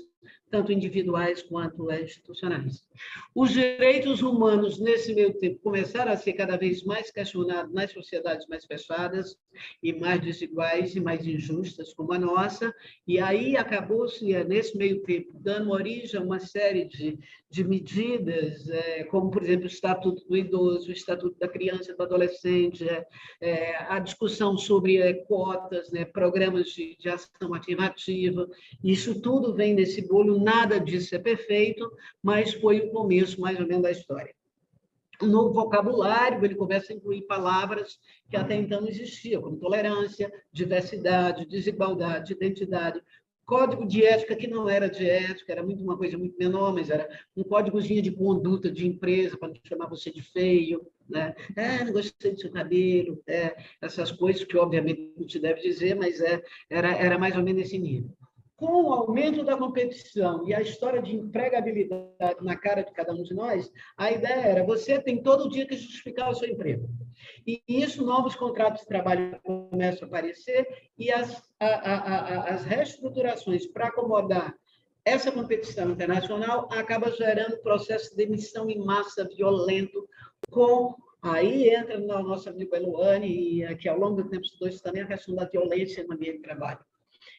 tanto individuais quanto institucionais. Os direitos humanos, nesse meio tempo, começaram a ser cada vez mais questionados nas sociedades mais fechadas e mais desiguais e mais injustas, como a nossa, e aí acabou-se, nesse meio tempo, dando origem a uma série de medidas, como, por exemplo, o Estatuto do Idoso, o Estatuto da Criança e do Adolescente, a discussão sobre cotas, programas de ação afirmativa, isso tudo vem nesse bolo, nada disso é perfeito, mas foi o começo, mais ou menos, da história. No vocabulário, ele começa a incluir palavras que até então não existiam, como tolerância, diversidade, desigualdade, identidade, código de ética, que não era de ética, era uma coisa muito menor, mas era um códigozinho de conduta de empresa, para não chamar você de feio, né? Não gostei do seu cabelo, essas coisas que, obviamente, não se deve dizer, mas era mais ou menos nesse nível. Com o aumento da competição e a história de empregabilidade na cara de cada um de nós, a ideia era: você tem todo dia que justificar o seu emprego. E isso, novos contratos de trabalho começam a aparecer e as reestruturações para acomodar essa competição internacional acaba gerando um processo de demissão em massa violento, aí entra na nossa amiga Eloane, e que ao longo do tempo estudou isso também, a questão da violência no ambiente de trabalho.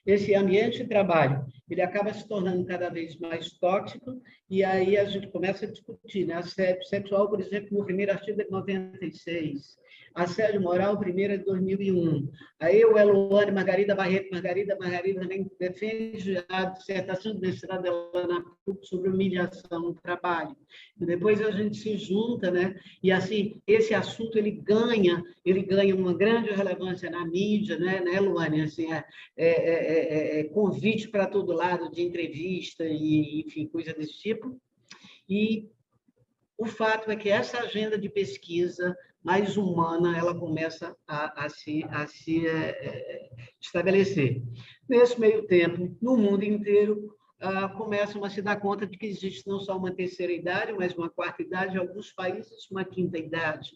Esse ambiente de trabalho, ele acaba se tornando cada vez mais tóxico, e aí a gente começa a discutir, assédio sexual, por exemplo, no primeiro artigo é de 96, assédio moral, primeiro é de 2001. Aí o Eloane, Margarida Barreto, Margarida também defende a dissertação de mestrado dela na PUC sobre humilhação no trabalho. E depois a gente se junta, e assim, esse assunto ele ganha uma grande relevância na mídia, né, Eloane? Assim, convite para todo lado de entrevista e, enfim, coisa desse tipo. E o fato é que essa agenda de pesquisa mais humana, ela começa a se estabelecer. Nesse meio tempo, no mundo inteiro, começam a se dar conta de que existe não só uma terceira idade, mas uma quarta idade, em alguns países, uma quinta idade.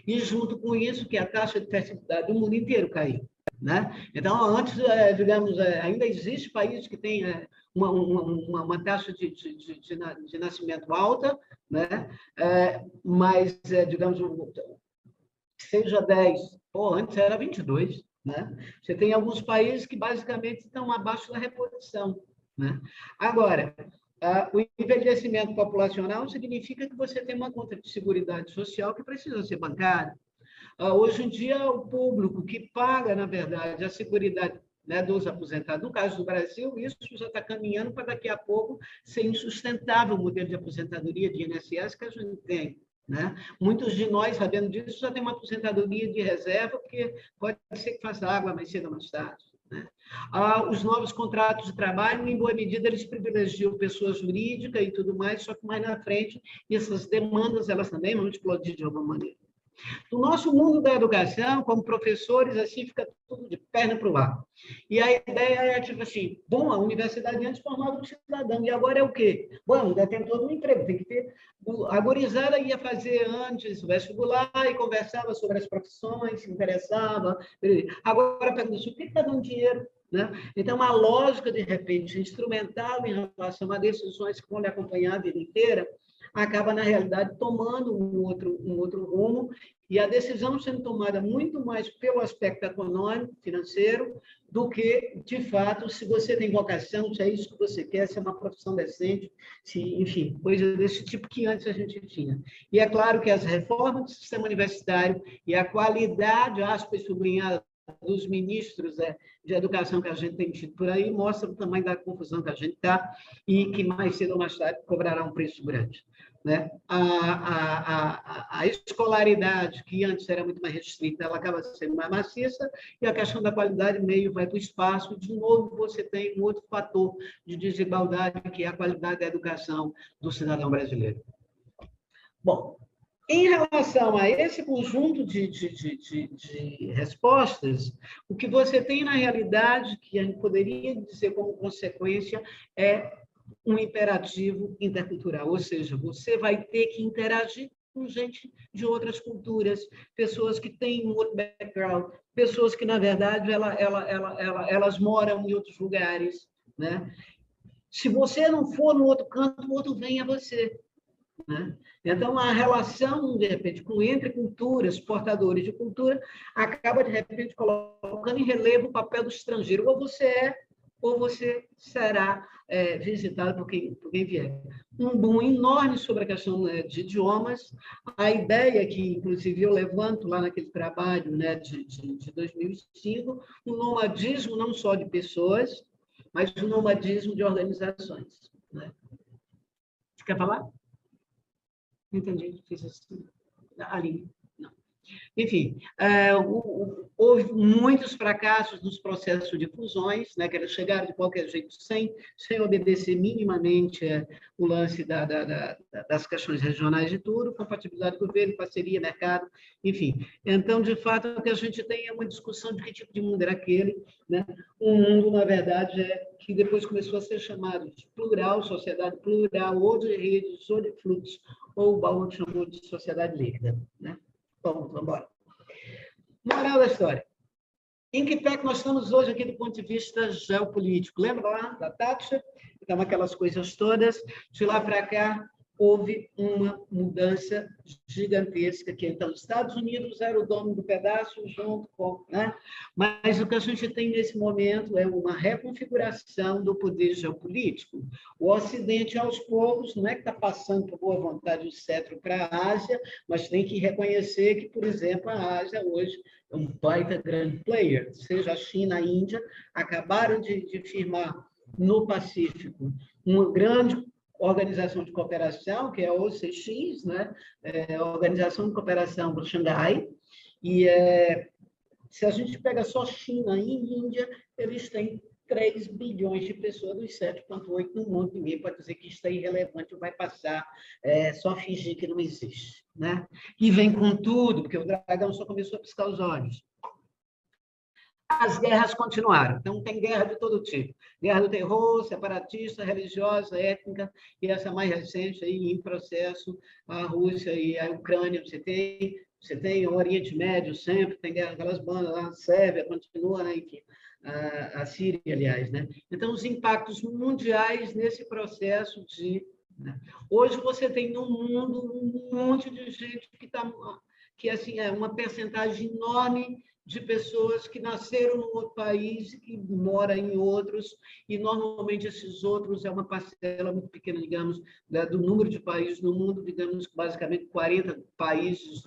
E, junto com isso, que a taxa de fertilidade do mundo inteiro caiu. Né? Então, antes, digamos, ainda existe países que têm uma taxa de nascimento alta, né? Mas, digamos, seja 10, antes era 22. Né? Você tem alguns países que, basicamente, estão abaixo da reprodução. Né? Agora, o envelhecimento populacional significa que você tem uma conta de seguridade social que precisa ser bancada. Hoje em dia, o público que paga, na verdade, a seguridade, dos aposentados, no caso do Brasil, isso já está caminhando para daqui a pouco ser insustentável o modelo de aposentadoria de INSS que a gente tem. Né? Muitos de nós, sabendo disso, já tem uma aposentadoria de reserva, porque pode ser que faça água mais cedo ou mais tarde. Né? Os novos contratos de trabalho, em boa medida, eles privilegiam pessoas jurídicas e tudo mais, só que mais na frente, essas demandas, elas também vão explodir de alguma maneira. No nosso mundo da educação, como professores, assim, fica tudo de perna para o ar. E a ideia é, tipo assim, bom, a universidade antes formava um cidadão, e agora é o quê? Bom, ainda tem todo um emprego, tem que ter... A gurizada ia fazer antes o vestibular e conversava sobre as profissões, se interessava. Agora, pergunta, o que está dando dinheiro? Né? Então, a lógica, de repente, instrumental em relação a decisões que vão lhe acompanhar a vida inteira, acaba, na realidade, tomando um outro rumo, e a decisão sendo tomada muito mais pelo aspecto econômico, financeiro, do que, de fato, se você tem vocação, se é isso que você quer, se é uma profissão decente, se, enfim, coisa desse tipo que antes a gente tinha. E é claro que as reformas do sistema universitário e a qualidade, aspas, sublinhada, dos ministros de educação que a gente tem tido por aí, mostra o tamanho da confusão que a gente está e que mais cedo ou mais tarde cobrará um preço grande. Né? A escolaridade, que antes era muito mais restrita, ela acaba sendo mais maciça, e a questão da qualidade meio vai para o espaço. De novo, você tem um outro fator de desigualdade, que é a qualidade da educação do cidadão brasileiro. Bom, em relação a esse conjunto de respostas, o que você tem, na realidade, que a gente poderia dizer como consequência, é um imperativo intercultural, ou seja, você vai ter que interagir com gente de outras culturas, pessoas que têm um outro background, pessoas que, na verdade, elas moram em outros lugares. Né? Se você não for no outro canto, o outro vem a você. Né? Então, a relação, de repente, entre culturas, portadores de cultura, acaba, de repente, colocando em relevo o papel do estrangeiro. Ou você é, ou você será visitado por quem vier. Um boom enorme sobre a questão de idiomas. A ideia que, inclusive, eu levanto lá naquele trabalho de 2005, o nomadismo não só de pessoas, mas o nomadismo de organizações. Né? Você quer falar? Não entendi, fiz assim. Ali, não. Enfim, houve muitos fracassos nos processos de fusões, né, que eles chegaram de qualquer jeito, sem obedecer minimamente o lance das questões regionais de tudo, compatibilidade do governo, parceria, mercado, enfim. Então, de fato, o que a gente tem é uma discussão de que tipo de mundo era aquele. Né? Um mundo, na verdade, que depois começou a ser chamado de plural, sociedade plural, ou de redes, ou de fluxo, ou o Bauman chamou de sociedade líquida. Né? Vamos embora. Moral da história. Em que pé que nós estamos hoje aqui do ponto de vista geopolítico? Lembra lá da Thatcher? Então, aquelas coisas todas. De lá para cá, houve uma mudança gigantesca, que então os Estados Unidos era o dono do pedaço junto com... Né? Mas o que a gente tem nesse momento é uma reconfiguração do poder geopolítico. O Ocidente, aos poucos, não é que está passando por boa vontade o cetro para a Ásia, mas tem que reconhecer que, por exemplo, a Ásia hoje é um baita grande player, seja a China, a Índia, acabaram de firmar no Pacífico uma grande organização de cooperação, que é a OCX, né? A Organização de Cooperação do Xangai, e se a gente pega só China e Índia, eles têm 3 bilhões de pessoas dos 7,8 no mundo. Ninguém pode dizer que isso é irrelevante, vai passar, só fingir que não existe. Né? E vem com tudo, porque o dragão só começou a piscar os olhos. As guerras continuaram. Então, tem guerra de todo tipo. Guerra do terror, separatista, religiosa, étnica, e essa mais recente aí em processo, a Rússia e a Ucrânia. Você tem o Oriente Médio sempre, tem guerra, aquelas bandas lá, a Sérvia continua, né? Enfim, a Síria, aliás. Né? Então, os impactos mundiais nesse processo de... Né? Hoje você tem no mundo um monte de gente que assim, é uma percentagem enorme de pessoas que nasceram num outro país e que moram em outros, e normalmente esses outros é uma parcela muito pequena, digamos, do número de países no mundo, digamos que basicamente 40 países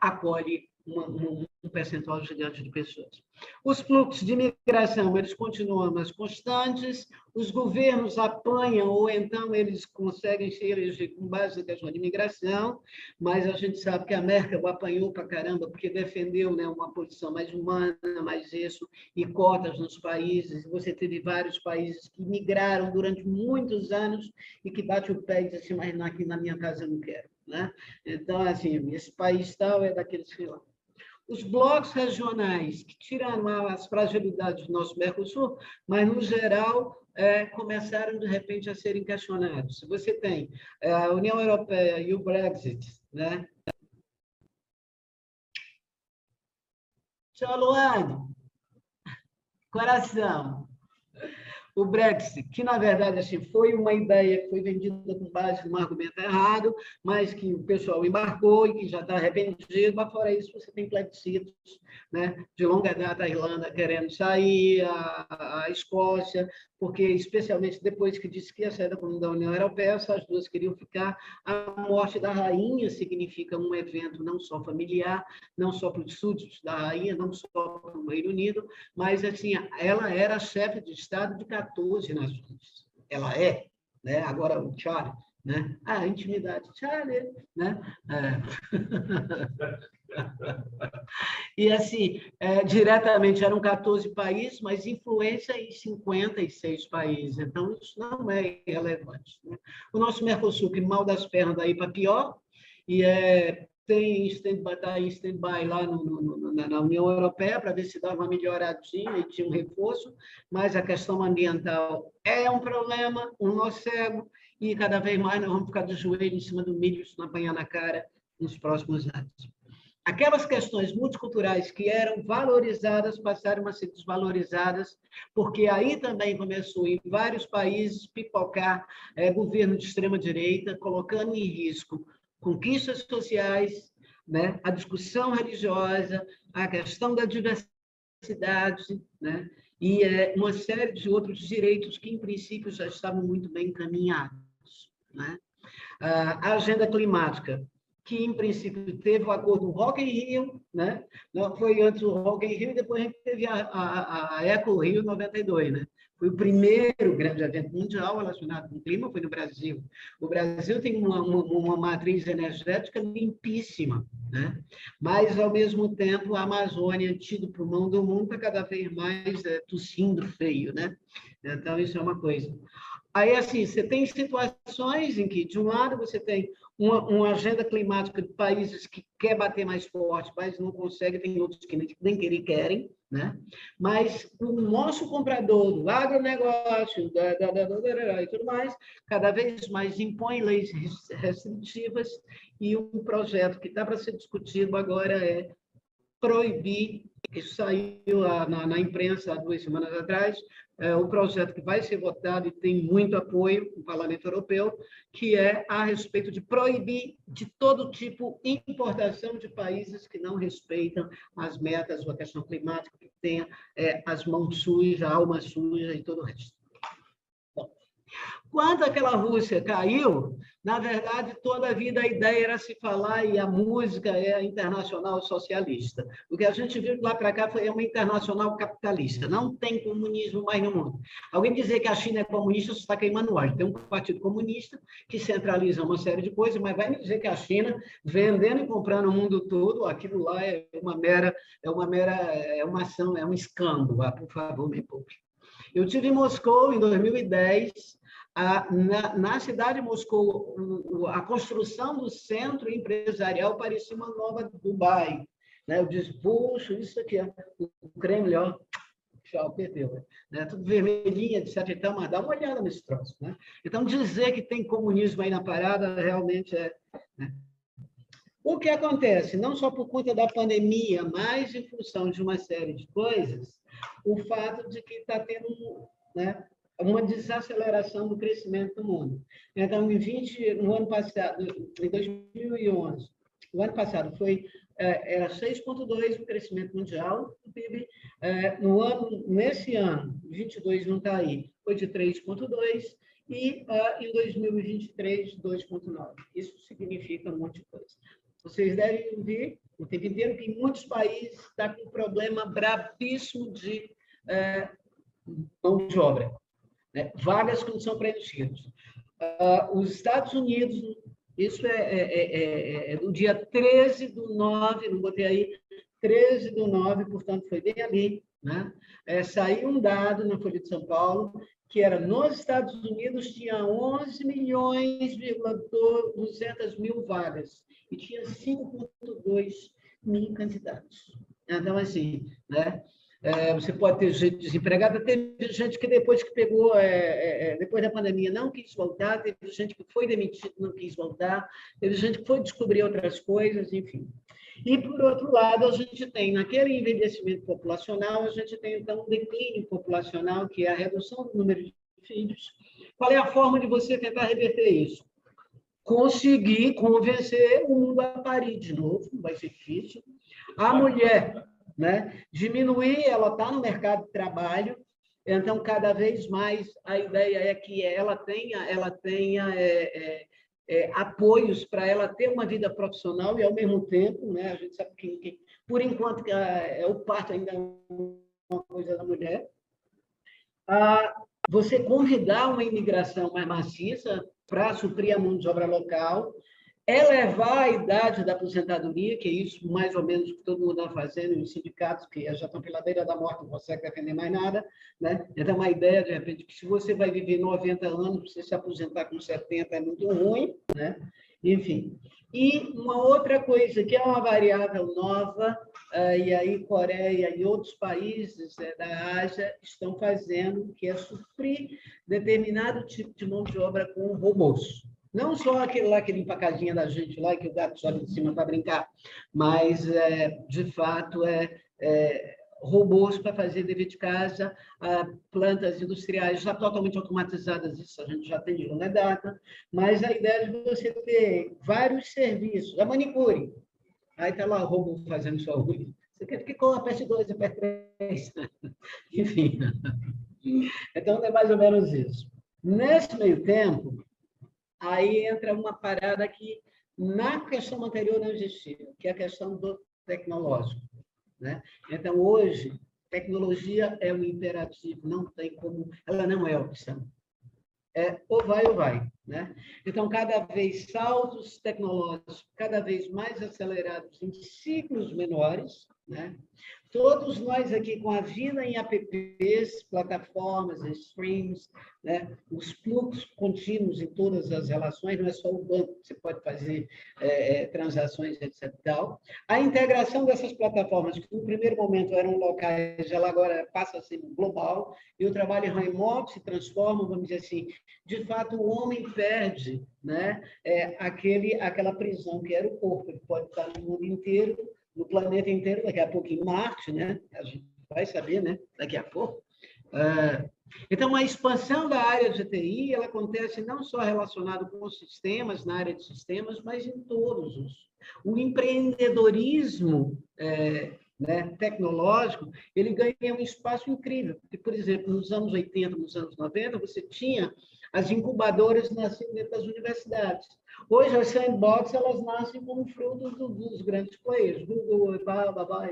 acolhe um percentual gigante de pessoas. Os fluxos de migração, eles continuam mais constantes, os governos apanham, ou então eles conseguem se eleger com base na questão de migração, mas a gente sabe que a Merkel apanhou para caramba, porque defendeu, né, uma posição mais humana, mais isso, e cotas nos países. Você teve vários países que migraram durante muitos anos e que bate o pé e diz assim, mas aqui na minha casa eu não quero. né? Então, assim, esse país tal é daqueles que lá. Os blocos regionais, que tiraram as fragilidades do nosso Mercosul, mas, no geral, começaram, de repente, a serem questionados. Se você tem a União Europeia e o Brexit, né? Tchau, Luane. Coração. O Brexit, que, na verdade, assim, foi uma ideia que foi vendida com base num argumento errado, mas que o pessoal embarcou e que já está arrependido, mas, fora isso, você tem plebiscitos, né, de longa data, a Irlanda querendo sair, a Escócia, porque, especialmente depois que disse que ia sair da União Europeia, essas duas queriam ficar. A morte da rainha significa um evento não só familiar, não só para os súditos da rainha, não só para o Reino Unido, mas, assim, ela era chefe de Estado de 14 nações. Ela é, né? Agora o Charlie, né? A intimidade, Charlie, né? E, assim, diretamente eram 14 países, mas influência em 56 países. Então, isso não é irrelevante, né? O nosso Mercosul, que mal das pernas daí para pior, e tem stand-by lá na União Europeia para ver se dava uma melhoradinha e tinha um reforço, mas a questão ambiental é um problema, um nó cego, e cada vez mais nós vamos ficar de joelho em cima do milho, se não apanhar na cara nos próximos anos. Aquelas questões multiculturais que eram valorizadas passaram a ser desvalorizadas, porque aí também começou, em vários países, pipocar governo de extrema-direita, colocando em risco conquistas sociais, né? A discussão religiosa, a questão da diversidade, né? E uma série de outros direitos que, em princípio, já estavam muito bem encaminhados, né? A agenda climática, que, em princípio, teve o acordo do Rock in Rio, né? Não foi antes o Rock in Rio, e depois a gente teve a Eco Rio 92, né? Foi o primeiro grande evento mundial relacionado com o clima, foi no Brasil. O Brasil tem uma matriz energética limpíssima, né? Mas, ao mesmo tempo, a Amazônia, tido pulmão do mundo, está cada vez mais tossindo feio, né? Então, isso é uma coisa. Aí, assim, você tem situações em que, de um lado, você tem uma agenda climática de países que quer bater mais forte, mas não consegue, tem outros que nem querem, né? Mas o nosso comprador do agronegócio e tudo mais, cada vez mais impõe leis restritivas, e um projeto que está para ser discutido agora é proibir, que saiu na imprensa há 2 semanas atrás, o projeto que vai ser votado e tem muito apoio no Parlamento Europeu, que é a respeito de proibir de todo tipo importação de países que não respeitam as metas ou a questão climática, que tenha as mãos sujas, a alma suja e todo o resto. Bom, quando aquela Rússia caiu, na verdade, toda a vida a ideia era se falar, e a música é a internacional socialista. O que a gente viu de lá para cá foi uma internacional capitalista. Não tem comunismo mais no mundo. Alguém dizer que a China é comunista, você está queimando óleo. Tem um partido comunista que centraliza uma série de coisas, mas vai me dizer que a China, vendendo e comprando o mundo todo, aquilo lá é uma ação, é um escândalo. Por favor, me poupe. Eu estive em Moscou em 2010, na cidade de Moscou, a construção do centro empresarial parecia uma nova Dubai, né? Eu disse, puxa, isso aqui é o Kremlin, ó, tchau, perdeu, né? Tudo vermelhinho, etc. Então, mas dá uma olhada nesse troço, né? Então, dizer que tem comunismo aí na parada realmente é, né? O que acontece, não só por conta da pandemia, mas em função de uma série de coisas, o fato de que está tendo, né, uma desaceleração do crescimento do mundo. Então, no ano passado, em 2011, o ano passado era 6,2% o crescimento mundial do PIB. Nesse ano, 22 não está aí, foi de 3,2%, e em 2023, 2,9%. Isso significa um monte de coisa. Vocês devem ver o tempo inteiro que em muitos países está com um problema brabíssimo de mão de obra, né? Vagas que não são preenchidas. Os Estados Unidos, isso é do dia 13/9, não botei aí, 13/9, portanto, foi bem ali, né? Saiu um dado na Folha de São Paulo que era nos Estados Unidos, tinha 11.200.000 vagas e tinha 5,2 mil candidatos. Então, assim, né? Você pode ter gente desempregada, teve gente que depois que pegou, depois da pandemia, não quis voltar, teve gente que foi demitido, não quis voltar, teve gente que foi descobrir outras coisas, enfim. E, por outro lado, a gente tem, naquele envelhecimento populacional, a gente tem, então, um declínio populacional, que é a redução do número de filhos. Qual é a forma de você tentar reverter isso? Conseguir convencer o mundo a parir de novo, vai ser difícil. A mulher, né, diminuir, ela está no mercado de trabalho, então, cada vez mais, a ideia é que ela tenha apoios para ela ter uma vida profissional e, ao mesmo tempo, né, a gente sabe que por enquanto, o parto ainda é uma coisa da mulher, você convidar uma imigração mais maciça para suprir a mão de obra local, elevar a idade da aposentadoria, que é isso mais ou menos que todo mundo está fazendo, os sindicatos que já estão pela beira da morte, não conseguem defender mais nada, né? Então, uma ideia, de repente, que se você vai viver 90 anos, você se aposentar com 70 é muito ruim, né? Enfim. E uma outra coisa, que é uma variável nova, e aí Coreia e outros países da Ásia estão fazendo, que é suprir determinado tipo de mão de obra com robôs. Não só aquele lá que limpa a casinha da gente lá, que o gato sobe de cima para brincar, mas, de fato, robôs para fazer dever de casa, plantas industriais já totalmente automatizadas, isso a gente já tem de longa data, mas a ideia de você ter vários serviços, a manicure, aí está lá o robô fazendo sua unha. Você quer que com a peste 2 e a peste 3? Enfim. Então, é mais ou menos isso. Nesse meio tempo, aí entra uma parada que na questão anterior não existia, que é a questão do tecnológico, né? Então, hoje, tecnologia é um imperativo, não tem como, ela não é opção. Ou vai, né? Então, cada vez saltos tecnológicos, cada vez mais acelerados em ciclos menores, né? Todos nós aqui com a vida em apps, plataformas, streams, né? Os fluxos contínuos em todas as relações, não é só o banco que você pode fazer transações, etc. Tal. A integração dessas plataformas, que no primeiro momento eram locais, ela agora passa a ser global, e o trabalho remoto se transforma, vamos dizer assim, de fato, o homem perde, né, aquela prisão que era o corpo. Ele pode estar no mundo inteiro, no planeta inteiro, daqui a pouco em Marte, né? A gente vai saber, né? Daqui a pouco. Então, a expansão da área de TI, ela acontece não só relacionado com os sistemas, na área de sistemas, mas em todos os. O empreendedorismo né, tecnológico, ele ganha um espaço incrível. Porque, por exemplo, nos anos 80, nos anos 90, você tinha as incubadoras nascendo dentro das universidades. Hoje, as sandbox, elas nascem como fruto dos grandes players, Google,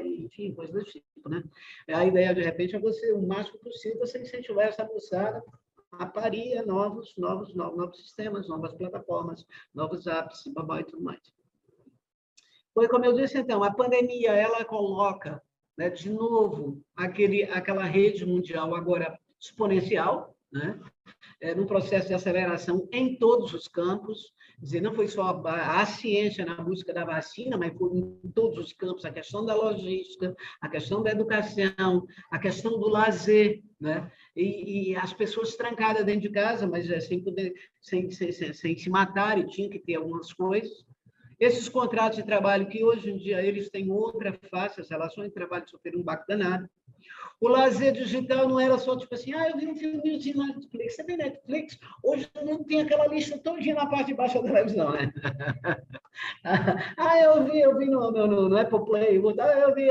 enfim, coisas do tipo, né? A ideia, de repente, é você, o máximo possível, você incentivar essa moçada a parir novos sistemas, novas plataformas, novos apps, e tudo mais. Foi como eu disse, então, a pandemia, ela coloca, né, de novo, aquela rede mundial agora exponencial, né? Num processo de aceleração em todos os campos, quer dizer, não foi só a ciência na busca da vacina, mas foi em todos os campos, a questão da logística, a questão da educação, a questão do lazer, né? E as pessoas trancadas dentro de casa, mas sem se matar, e tinha que ter algumas coisas. Esses contratos de trabalho que hoje em dia eles têm outra face, as relações de trabalho sofreram um baque danado. O lazer digital não era só tipo assim, eu vi um filmezinho na Netflix. Você vê Netflix? Hoje não tem aquela lista todinha na parte de baixo da televisão, né? Eu vi no Apple Play, eu vi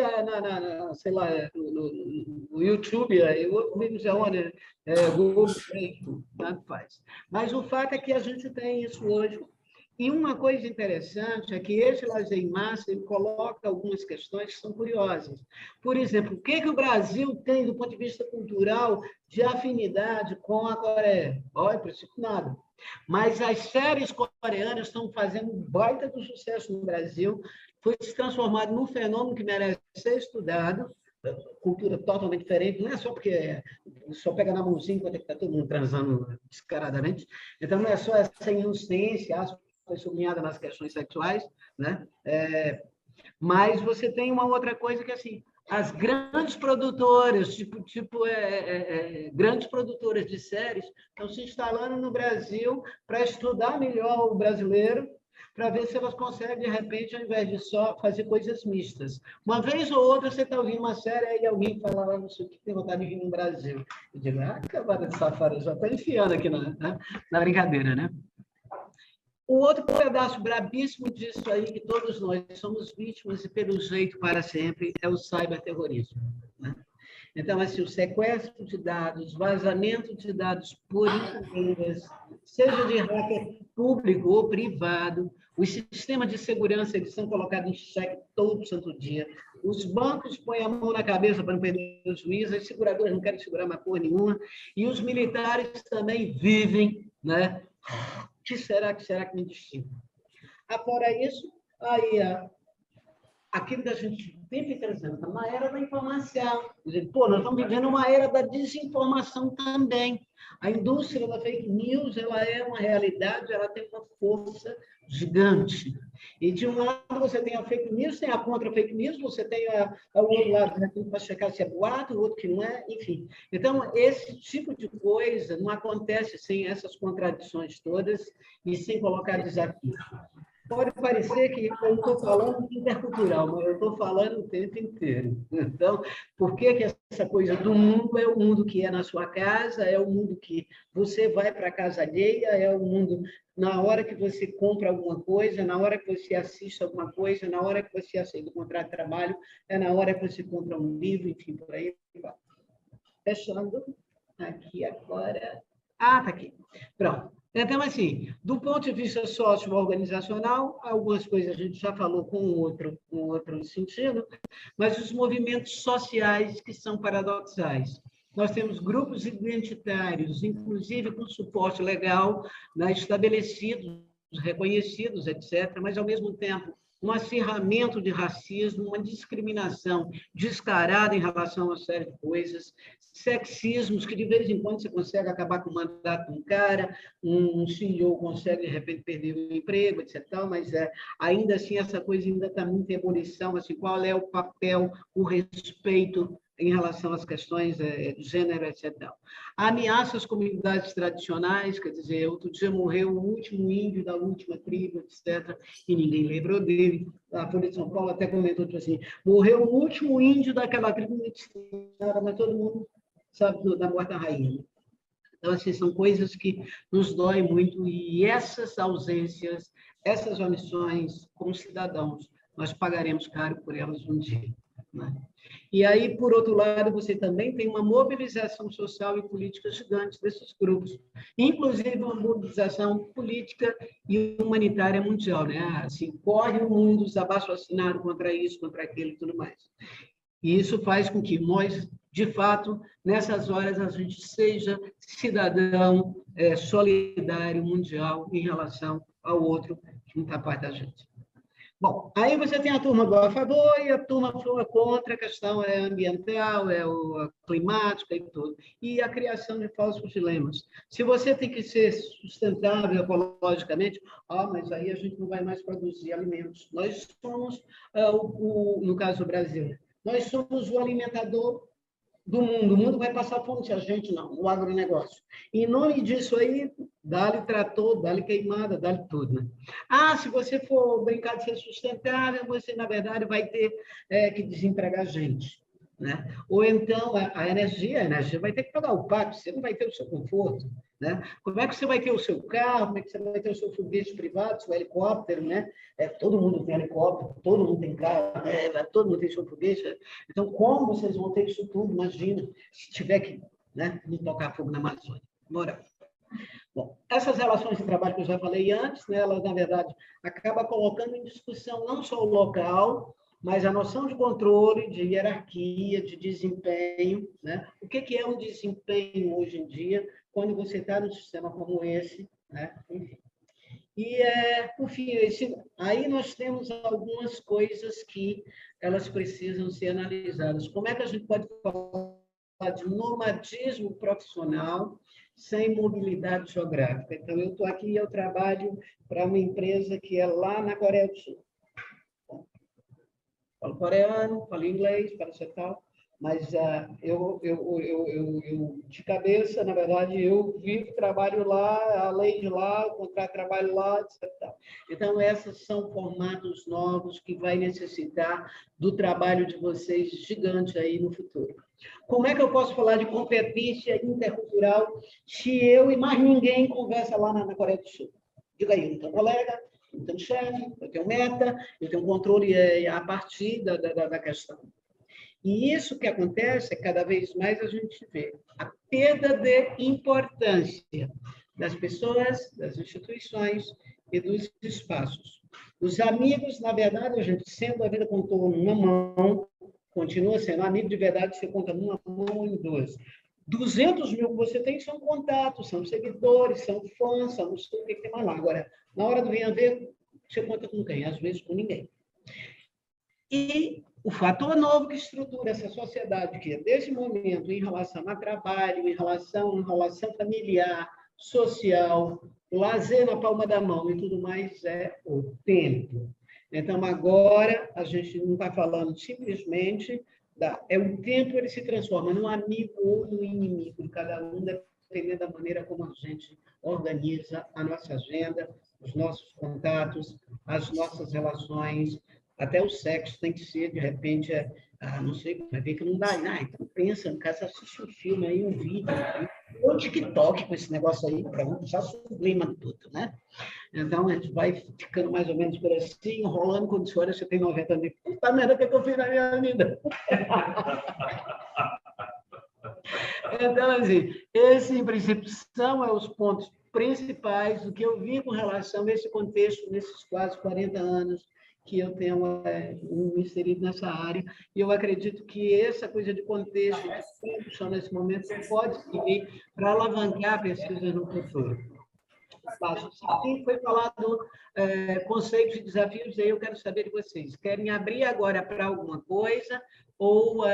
sei lá, no YouTube, eu vi no sei onde, Google Play, tanto faz. Mas o fato é que a gente tem isso hoje. E uma coisa interessante é que esse lazer em massa ele coloca algumas questões que são curiosas. Por exemplo, o que o Brasil tem do ponto de vista cultural de afinidade com a Coreia? Olha, por isso nada. Mas as séries coreanas estão fazendo um baita do sucesso no Brasil, foi se transformado num fenômeno que merece ser estudado, cultura totalmente diferente, não é só porque só pega na mãozinha enquanto está todo mundo transando descaradamente. Então, não é só essa inocência, foi sublinhada nas questões sexuais, né? Mas você tem uma outra coisa que, assim, as grandes produtoras, grandes produtoras de séries, estão se instalando no Brasil para estudar melhor o brasileiro, para ver se elas conseguem, de repente, ao invés de só fazer coisas mistas. Uma vez ou outra, você está ouvindo uma série e alguém fala lá, não sei o que, tem vontade de vir no Brasil. Eu digo, acabada de safada, já está enfiando aqui na brincadeira, né? O outro pedaço brabíssimo disso aí, que todos nós somos vítimas e pelo jeito para sempre, é o cyberterrorismo, né? Então, assim, o sequestro de dados, vazamento de dados por empresas, seja de hacker público ou privado, os sistemas de segurança eles são colocados em xeque todo santo dia, os bancos põem a mão na cabeça para não perder o juízo, as seguradoras não querem segurar mais porra nenhuma, e os militares também vivem, né? Que será que me destina? Fora isso, aí, aquilo que a gente sempre está dizendo, uma era da informação. Pô, nós estamos vivendo uma era da desinformação também. A indústria da fake news ela é uma realidade, ela tem uma força gigante. E, de um lado, você tem a fake news, tem a contra-fake news, você tem o outro lado né, para checar se é boato, o outro que não é, enfim. Então, esse tipo de coisa não acontece sem essas contradições todas e sem colocar desafios. Pode parecer que eu estou falando intercultural, mas eu estou falando o tempo inteiro. Então, por que essa coisa do mundo é o mundo que é na sua casa, é o mundo que você vai para a casa alheia, é o mundo na hora que você compra alguma coisa, na hora que você assiste alguma coisa, na hora que você aceita um contrato de trabalho, é na hora que você compra um livro, enfim, por aí vai. Fechando aqui agora. Tá aqui. Pronto. Então, assim, do ponto de vista sócio-organizacional, algumas coisas a gente já falou com outro sentido, mas os movimentos sociais que são paradoxais. Nós temos grupos identitários, inclusive com suporte legal, né, estabelecidos, reconhecidos, etc., mas, ao mesmo tempo, um acirramento de racismo, uma discriminação descarada em relação a uma série de coisas, sexismos que, de vez em quando, você consegue acabar com o mandato de um cara, um CEO consegue, de repente, perder o emprego, etc., mas ainda assim essa coisa ainda está muito em ebulição, assim, qual é o papel, o respeito em relação às questões de gênero, etc. Ameaça às comunidades tradicionais, quer dizer, outro dia morreu o último índio da última tribo, etc., e ninguém lembrou dele. A Folha de São Paulo até comentou assim, morreu o último índio daquela tribo, mas todo mundo sabe da morte da rainha. Então, assim, são coisas que nos doem muito, e essas ausências, essas omissões, como cidadãos, nós pagaremos caro por elas um dia, né? E aí, por outro lado, você também tem uma mobilização social e política gigante desses grupos, inclusive uma mobilização política e humanitária mundial, né? Assim, corre o mundo, os abaixo-assinados contra isso, contra aquilo e tudo mais. E isso faz com que nós, de fato, nessas horas, a gente seja cidadão solidário mundial em relação ao outro que não está parte da gente. Bom, aí você tem a turma do a favor e a turma contra, a questão ambiental, o climática e tudo. E a criação de falsos dilemas. Se você tem que ser sustentável ecologicamente, mas aí a gente não vai mais produzir alimentos. Nós somos, no caso do Brasil, nós somos o alimentador do mundo. O mundo vai passar fome se a gente não, o agronegócio. E em nome disso aí, dá-lhe trator, dá-lhe queimada, dá-lhe tudo, né? Se você for brincar de ser sustentável, você, na verdade, vai ter que desempregar gente, né? Ou então, a energia vai ter que pagar o pato, você não vai ter o seu conforto, né? Como é que você vai ter o seu carro, como é que você vai ter o seu foguete privado, seu helicóptero, né? Todo mundo tem helicóptero, todo mundo tem carro, todo mundo tem seu foguete. Então, como vocês vão ter isso tudo? Imagina, se tiver que, né, não tocar fogo na Amazônia. Bora. Bom, essas relações de trabalho que eu já falei antes, né, elas, na verdade, acabam colocando em discussão não só o local, mas a noção de controle, de hierarquia, de desempenho, né? O que é um desempenho hoje em dia, quando você está num sistema como esse, né? Enfim. E, por fim, aí nós temos algumas coisas que elas precisam ser analisadas. Como é que a gente pode falar de nomadismo profissional sem mobilidade geográfica. Então, eu estou aqui e eu trabalho para uma empresa que é lá na Coreia do Sul. Falo coreano, falo inglês, falo tal, mas eu, de cabeça, na verdade, eu vivo, trabalho lá, além de lá, contrato trabalho lá, etc. Então, esses são formatos novos que vai necessitar do trabalho de vocês gigante aí no futuro. Como é que eu posso falar de competência intercultural se eu e mais ninguém conversa lá na Coreia do Sul? Diga aí, então, colega, eu tenho chefe, eu tenho meta, eu tenho controle a partir da questão. E isso que acontece é cada vez mais a gente vê a perda de importância das pessoas, das instituições e dos espaços. Os amigos, na verdade, a gente sendo a vida contou numa mão, continua sendo amigo de verdade, você conta numa mão ou em duas. 200 mil que você tem são contatos, são seguidores, são fãs, são não sei o que tem mais lá. Agora, na hora do venha ver, você conta com quem? Às vezes com ninguém. E o fator novo que estrutura essa sociedade, que é desse momento, em relação a trabalho, em relação familiar, social, lazer na palma da mão e tudo mais, é o tempo. Então, agora, a gente não está falando simplesmente o tempo, ele se transforma num amigo ou no inimigo de cada um, dependendo da maneira como a gente organiza a nossa agenda, os nossos contatos, as nossas relações, até o sexo tem que ser, de repente, não sei, vai ver que não dá. Então pensa, no caso, assiste um filme aí, um vídeo, ou TikTok com esse negócio aí, pronto, já sublima tudo, né? Então, a gente vai ficando mais ou menos por assim, enrolando, quando você olha, você tem 90 anos, puta merda, o que eu fiz na minha vida? Então, assim, esses, em princípio, são os pontos principais do que eu vi com relação a esse contexto, nesses quase 40 anos que eu tenho me inserido nessa área. E eu acredito que essa coisa de contexto, de produção nesse momento, pode servir para alavancar a pesquisa no futuro. Aqui foi falado conceitos e desafios, aí eu quero saber de vocês. Querem abrir agora para alguma coisa ou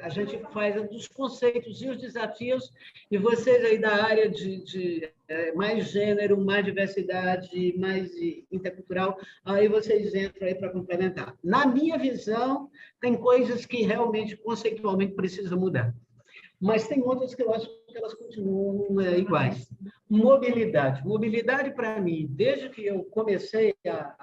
a gente faz dos conceitos e os desafios, e vocês aí da área de mais gênero, mais diversidade, mais intercultural, aí vocês entram aí para complementar. Na minha visão, tem coisas que realmente, conceitualmente, precisam mudar. Mas tem outras que eu acho que elas continuam iguais. Mobilidade. Mobilidade, para mim, desde que eu comecei a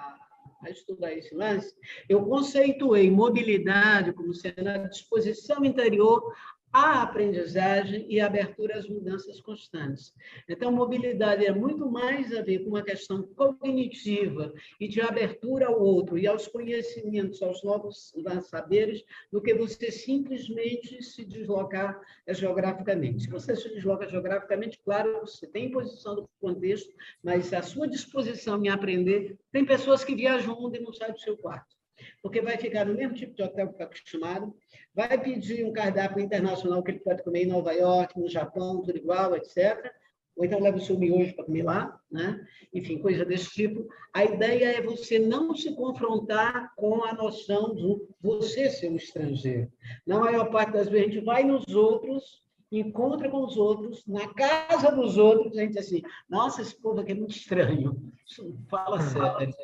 estudar esse lance, eu conceituei mobilidade como sendo a disposição interior à aprendizagem e abertura às mudanças constantes. Então, mobilidade é muito mais a ver com uma questão cognitiva e de abertura ao outro e aos conhecimentos, aos novos saberes, do que você simplesmente se deslocar geograficamente. Se você se desloca geograficamente, claro, você tem posição do contexto, mas a sua disposição em aprender, tem pessoas que viajam o mundo e não saem do seu quarto, porque vai ficar no mesmo tipo de hotel que está acostumado, vai pedir um cardápio internacional que ele pode comer em Nova York, no Japão, tudo igual, etc. Ou então leva o seu miojo para comer lá, né? Enfim, coisa desse tipo. A ideia é você não se confrontar com a noção de você ser um estrangeiro. Na maior parte das vezes, a gente vai nos outros, encontra com os outros, na casa dos outros, a gente diz assim, nossa, esse povo aqui é muito estranho. Fala sério.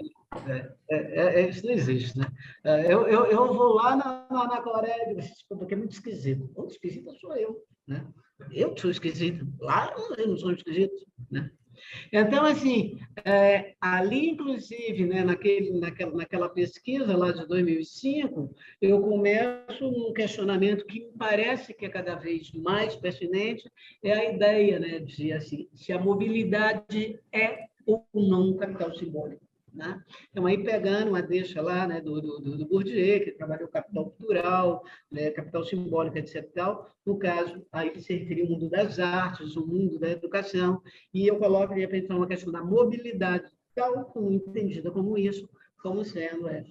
Isso não existe, né? Eu vou lá na Coreia e digo, esse povo aqui é muito esquisito. O esquisito sou eu, né? Eu sou esquisito. Lá eu não sou esquisito, né? Então, assim, ali, inclusive, né, naquela pesquisa lá de 2005, eu começo um questionamento que me parece que é cada vez mais pertinente, é a ideia, né, de assim, se a mobilidade é ou não um capital simbólico. Né? Então, aí pegando uma deixa lá, né, do Bourdieu, que trabalhou capital cultural, né, capital simbólico, etc. Tal. No caso, aí que se referia ao mundo das artes, o mundo da educação, e eu coloco ali para uma questão da mobilidade, tal como entendida como isso, como sendo né?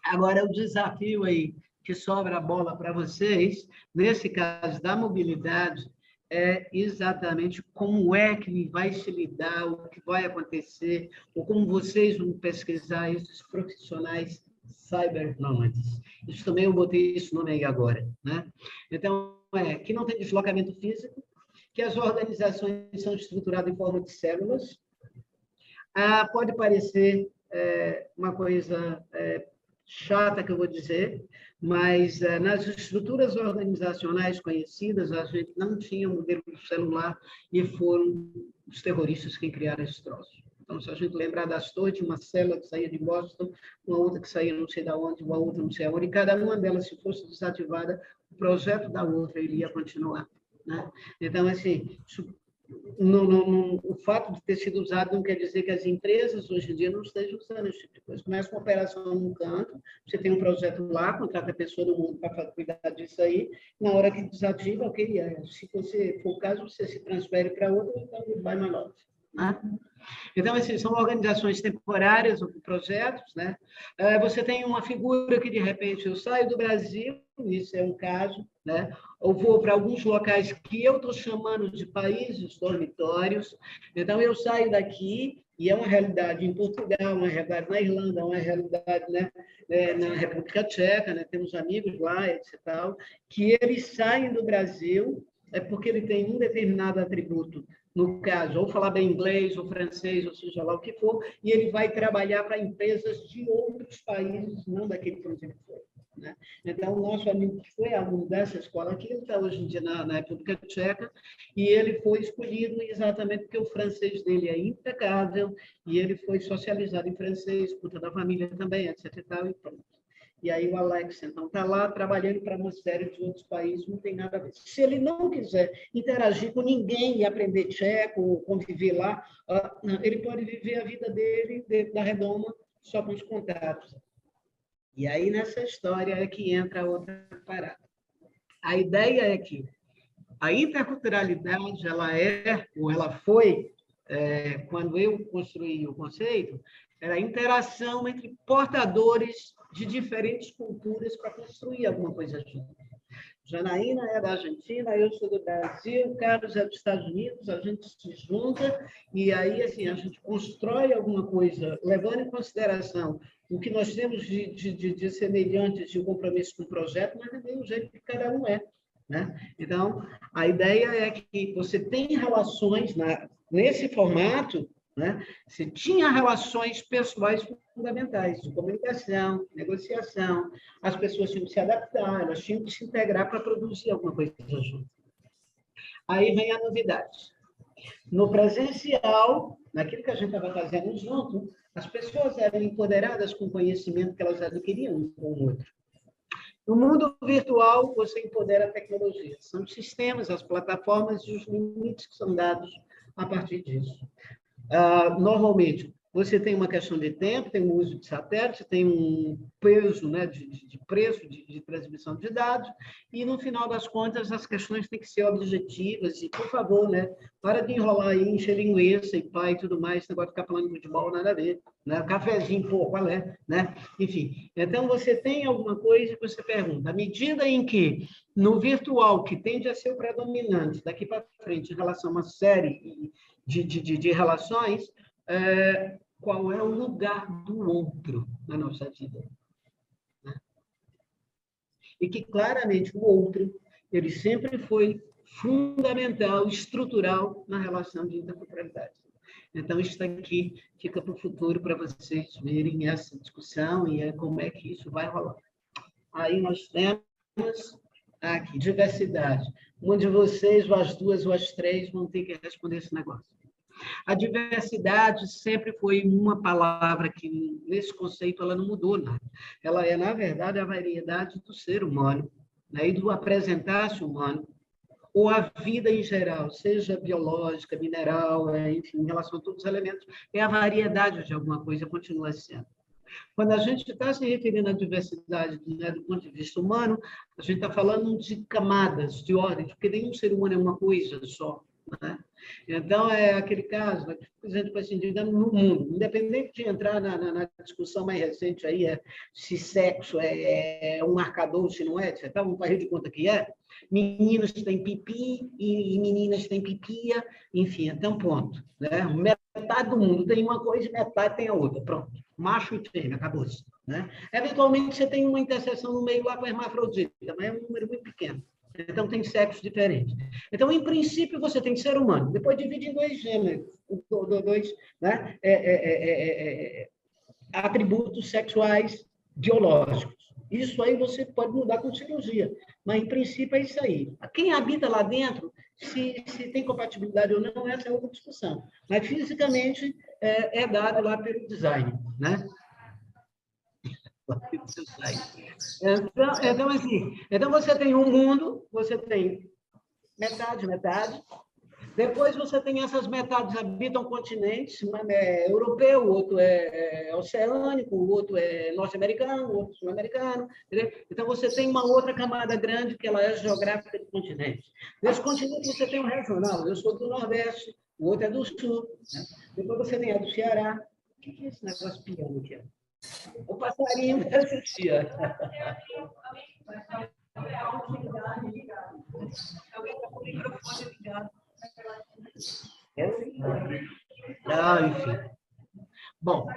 Agora, o desafio aí que sobra a bola para vocês, nesse caso da mobilidade, é exatamente como é que vai se lidar, o que vai acontecer, ou como vocês vão pesquisar esses profissionais cyber nômades. Isso também eu botei esse nome aí agora, né? Então, que não tem deslocamento físico, que as organizações são estruturadas em forma de células. Pode parecer uma coisa chata que eu vou dizer, mas nas estruturas organizacionais conhecidas, a gente não tinha um modelo celular e foram os terroristas quem criaram esse troço. Então, se a gente lembrar das torres, tinha uma célula que saía de Boston, uma outra que saía não sei de onde, uma outra não sei aonde, e cada uma delas, se fosse desativada, o projeto da outra ele ia continuar, né? Então, assim, o fato de ter sido usado não quer dizer que as empresas hoje em dia não estejam usando esse tipo de coisa. Começa uma operação num canto, você tem um projeto lá, contrata a pessoa do mundo para cuidar disso aí, na hora que desativa, ok, se você for o caso, você se transfere para outra, então vai mais longe, né? Então, assim, são organizações temporárias ou projetos, né? Você tem uma figura que, de repente, eu saio do Brasil, isso é um caso, né? Ou vou para alguns locais que eu estou chamando de países dormitórios. Então, eu saio daqui, e é uma realidade em Portugal, uma realidade na Irlanda, uma realidade, né, na República Tcheca, né? Temos amigos lá, etc., que eles saem do Brasil porque ele tem um determinado atributo, no caso, ou falar bem inglês, ou francês, ou seja lá o que for, e ele vai trabalhar para empresas de outros países, não daquele que ele foi, né? Então, o nosso amigo que foi aluno dessa escola aqui, ele está hoje em dia na República Tcheca, e ele foi escolhido exatamente porque o francês dele é impecável, e ele foi socializado em francês, por toda a família também, etc. E tal, e pronto. E aí o Alex, então, está lá trabalhando para uma série de outros países, não tem nada a ver. Se ele não quiser interagir com ninguém e aprender tcheco, conviver lá, ele pode viver a vida dele dentro da redoma, só com os contatos. E aí, nessa história, é que entra outra parada. A ideia é que a interculturalidade, ela foi, quando eu construí o conceito, era a interação entre portadores de diferentes culturas para construir alguma coisa junto. Janaína é da Argentina, eu sou do Brasil, Carlos é dos Estados Unidos, a gente se junta e aí assim, a gente constrói alguma coisa, levando em consideração o que nós temos de semelhantes de um compromisso com o projeto, mas também o jeito que cada um é, né? Então, a ideia é que você tem relações nesse formato, né? Você tinha relações pessoais fundamentais, de comunicação, negociação, as pessoas tinham que se adaptar, elas tinham que se integrar para produzir alguma coisa junto. Aí vem a novidade. No presencial, naquilo que a gente estava fazendo junto, as pessoas eram empoderadas com o conhecimento que elas adquiriam um com o outro. No mundo virtual, você empodera a tecnologia. São os sistemas, as plataformas e os limites que são dados a partir disso. Normalmente, você tem uma questão de tempo, tem um uso de satélite, tem um peso, né, de preço de transmissão de dados, e, no final das contas, as questões têm que ser objetivas, e, por favor, né, para de enrolar aí, encher linguiça e pai e tudo mais, esse negócio de ficar falando de futebol, nada a ver, né? Cafezinho, pô, qual é? Né? Enfim, então, você tem alguma coisa que você pergunta, à medida em que, no virtual, que tende a ser o predominante, daqui para frente, em relação a uma série de relações, qual é o lugar do outro na nossa vida, né? E que, claramente, o outro, ele sempre foi fundamental, estrutural na relação de interculturalidade. Então, isso aqui fica para o futuro, para vocês verem essa discussão e como é que isso vai rolar. Aí nós temos aqui, diversidade. Uma de vocês, ou as duas, ou as três, vão ter que responder esse negócio. A diversidade sempre foi uma palavra que, nesse conceito, ela não mudou nada. Ela é, na verdade, a variedade do ser humano, né, e do apresentar-se humano, ou a vida em geral, seja biológica, mineral, enfim, em relação a todos os elementos, é a variedade de alguma coisa, continua sendo. Quando a gente está se referindo à diversidade, né, do ponto de vista humano, a gente está falando de camadas, de ordens, porque nenhum ser humano é uma coisa só, né? Então, é aquele caso, né, por exemplo, assim, digamos, no mundo, independente de entrar na discussão mais recente aí, se sexo é um marcador, se não é, etc. Vamos fazer de conta que é. Meninos têm pipi e meninas têm pipia, enfim, então ponto, né? Metade do mundo tem uma coisa e metade tem a outra, pronto. Macho e fêmea, acabou-se, né? Eventualmente, você tem uma interseção no meio lá com a hermafrodita, mas é um número muito pequeno. Então, tem sexos diferentes. Então, em princípio, você tem ser humano. Depois divide em dois gêneros, dois, né? Atributos sexuais biológicos. Isso aí você pode mudar com cirurgia, mas, em princípio, é isso aí. Quem habita lá dentro, se tem compatibilidade ou não, essa é outra discussão. Mas, fisicamente, é dado lá pelo design, né? Então, assim, então você tem um mundo, você tem metade, metade. Depois você tem essas metades habitam continentes, um é europeu, o outro é oceânico, o outro é norte-americano, o outro sul-americano. Então você tem uma outra camada grande que ela é geográfica do continente. Nesse continente você tem um regional, eu sou do Nordeste, o outro é do Sul. Né? Depois você tem a do Ceará. O que é esse negócio piano aqui? O passarinho me assistia. Alguém está com o microfone ligado. Enfim. Bom,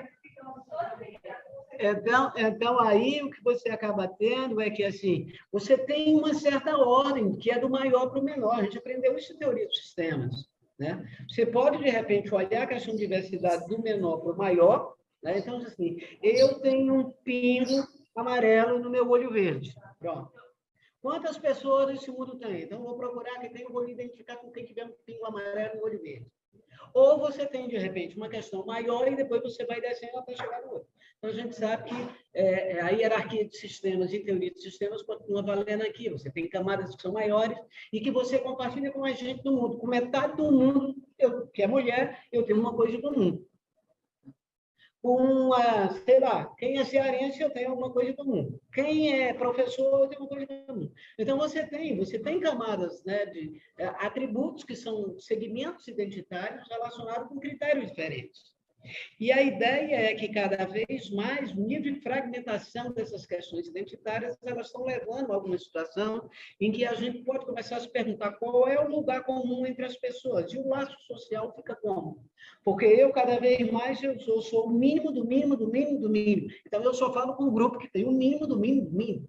então aí o que você acaba tendo é que assim, você tem uma certa ordem, que é do maior para o menor. A gente aprendeu isso em teoria dos sistemas. Né? Você pode, de repente, olhar a questão de diversidade do menor para o maior. Né? Então, assim, eu tenho um pingo amarelo no meu olho verde. Pronto. Quantas pessoas esse mundo tem? Então, vou procurar quem tem, vou identificar com quem tiver um pingo amarelo no olho verde. Ou você tem, de repente, uma questão maior e depois você vai descendo até chegar no outro. Então, a gente sabe que a hierarquia de sistemas e teoria de sistemas continua valendo aqui. Você tem camadas que são maiores e que você compartilha com a gente do mundo. Com metade do mundo, que é mulher, eu tenho uma coisa em comum. Sei lá, quem é cearense, eu tenho alguma coisa em comum. Quem é professor, eu tenho uma coisa em comum. Então, você tem camadas, né, de atributos que são segmentos identitários relacionados com critérios diferentes. E a ideia é que, cada vez mais, o nível de fragmentação dessas questões identitárias, elas estão levando a alguma situação em que a gente pode começar a se perguntar qual é o lugar comum entre as pessoas. E o laço social fica como? Porque eu, cada vou mais, eu sou o mínimo do mínimo, do mínimo, do mínimo. Então, eu só falo com um grupo que tem o mínimo do mínimo, do mínimo.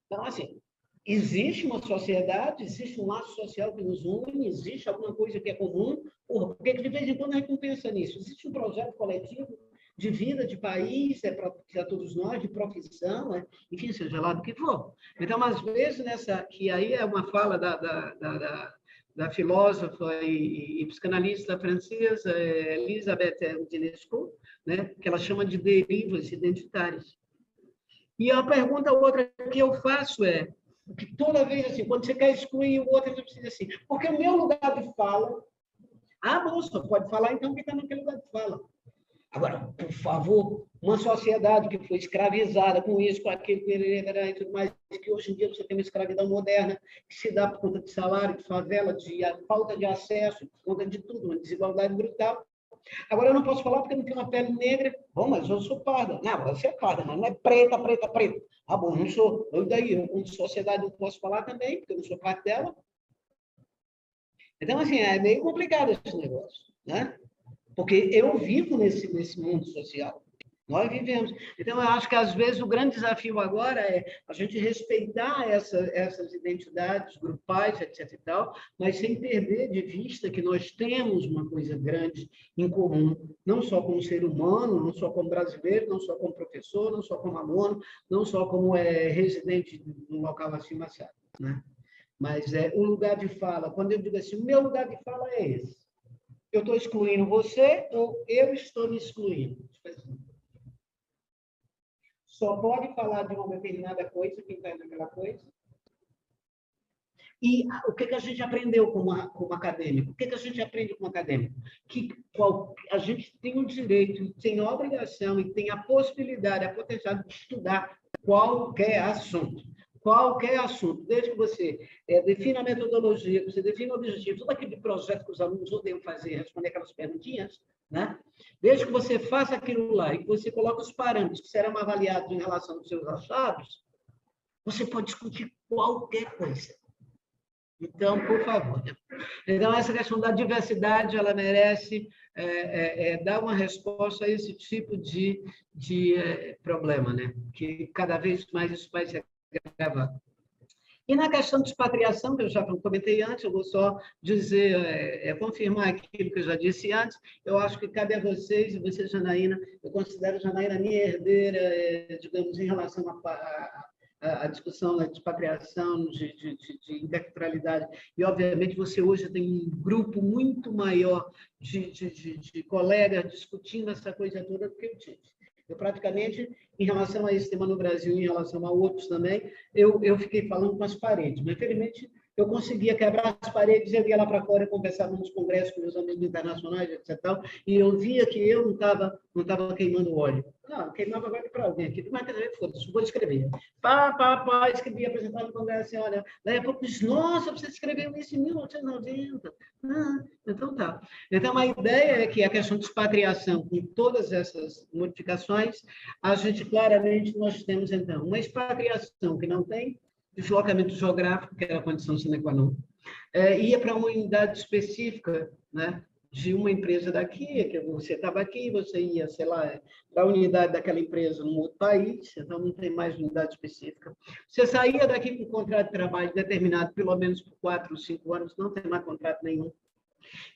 Então, assim, existe uma sociedade, existe um laço social que nos une, existe alguma coisa que é comum. Porque de vez em quando a gente não pensa nisso. Existe um projeto coletivo de vida, de país, para todos nós, de profissão, enfim, seja lá do que for. Então, às vezes, que aí é uma fala da filósofa e psicanalista francesa Elisabeth Ionesco, né, que ela chama de derivas identitárias. E a pergunta outra que eu faço é, que toda vez, assim, quando você quer excluir o outro, você precisa assim, porque o meu lugar de fala... moça, pode falar, então, que está naquele lugar de fala. Agora, por favor, uma sociedade que foi escravizada com isso, com aquilo, e tudo mais, que hoje em dia você tem uma escravidão moderna, que se dá por conta de salário, de favela, de falta de acesso, por conta de tudo, uma desigualdade brutal. Agora, eu não posso falar porque eu não tenho uma pele negra. Bom, mas eu sou parda. Não, você é parda, mas não é preta, preta, preta. Bom, não sou. E daí, eu, como sociedade, não posso falar também, porque eu não sou parte dela. Então, assim, é meio complicado esse negócio, né? Porque eu vivo nesse mundo social. Nós vivemos. Então, eu acho que, às vezes, o grande desafio agora é a gente respeitar essas identidades grupais, etc. e tal, mas sem perder de vista que nós temos uma coisa grande em comum, não só como ser humano, não só como brasileiro, não só como professor, não só como aluno, não só como residente no local assim, assado, né? Mas o lugar de fala, quando eu digo assim, o meu lugar de fala é esse. Eu estou excluindo você ou eu estou me excluindo? Só pode falar de uma determinada coisa quem está naquela coisa. E o que a gente aprendeu como acadêmico? O que a gente aprende como acadêmico? Que a gente tem o direito, tem a obrigação e tem a possibilidade, a potencialidade de estudar qualquer assunto. Qualquer assunto, desde que você defina a metodologia, que você defina o objetivo, todo aquele projeto que os alunos odeiam fazer, responder aquelas perguntinhas, né? Desde que você faça aquilo lá e que você coloque os parâmetros que serão avaliados em relação aos seus achados, você pode discutir qualquer coisa. Então, por favor. Então, essa questão da diversidade, ela merece dar uma resposta a esse tipo de problema, né? Que cada vez mais isso vai se agravar. E na questão de expatriação, que eu já comentei antes, eu vou só dizer, confirmar aquilo que eu já disse antes. Eu acho que cabe a vocês, e você, Janaína, eu considero Janaína minha herdeira, digamos, em relação à discussão da expatriação, de interculturalidade. E, obviamente, você hoje tem um grupo muito maior de colegas discutindo essa coisa toda do que eu tive. Eu, praticamente, em relação a esse tema no Brasil, em relação a outros também, eu fiquei falando com as paredes. Mas, infelizmente, eu conseguia quebrar as paredes, eu ia lá para fora e conversava nos congressos com meus amigos internacionais, etc. E eu via que eu não estava queimando óleo. Não, queimava óleo para alguém aqui. Mas, foda-se, vou escrever. Escrevia, apresentava no congresso, assim, olha, daí a pouco diz, nossa, você escreveu isso em 1990. Então tá. Então, a ideia é que a questão de expatriação, com todas essas modificações, a gente claramente, nós temos, então, uma expatriação que não tem deslocamento geográfico, que é a condição sine qua non, ia para uma unidade específica, né, de uma empresa daqui, que você estava aqui, você ia, sei lá, para a unidade daquela empresa num outro país, então não tem mais unidade específica. Você saía daqui com um contrato de trabalho determinado, pelo menos por 4 ou 5 anos, não tem mais contrato nenhum.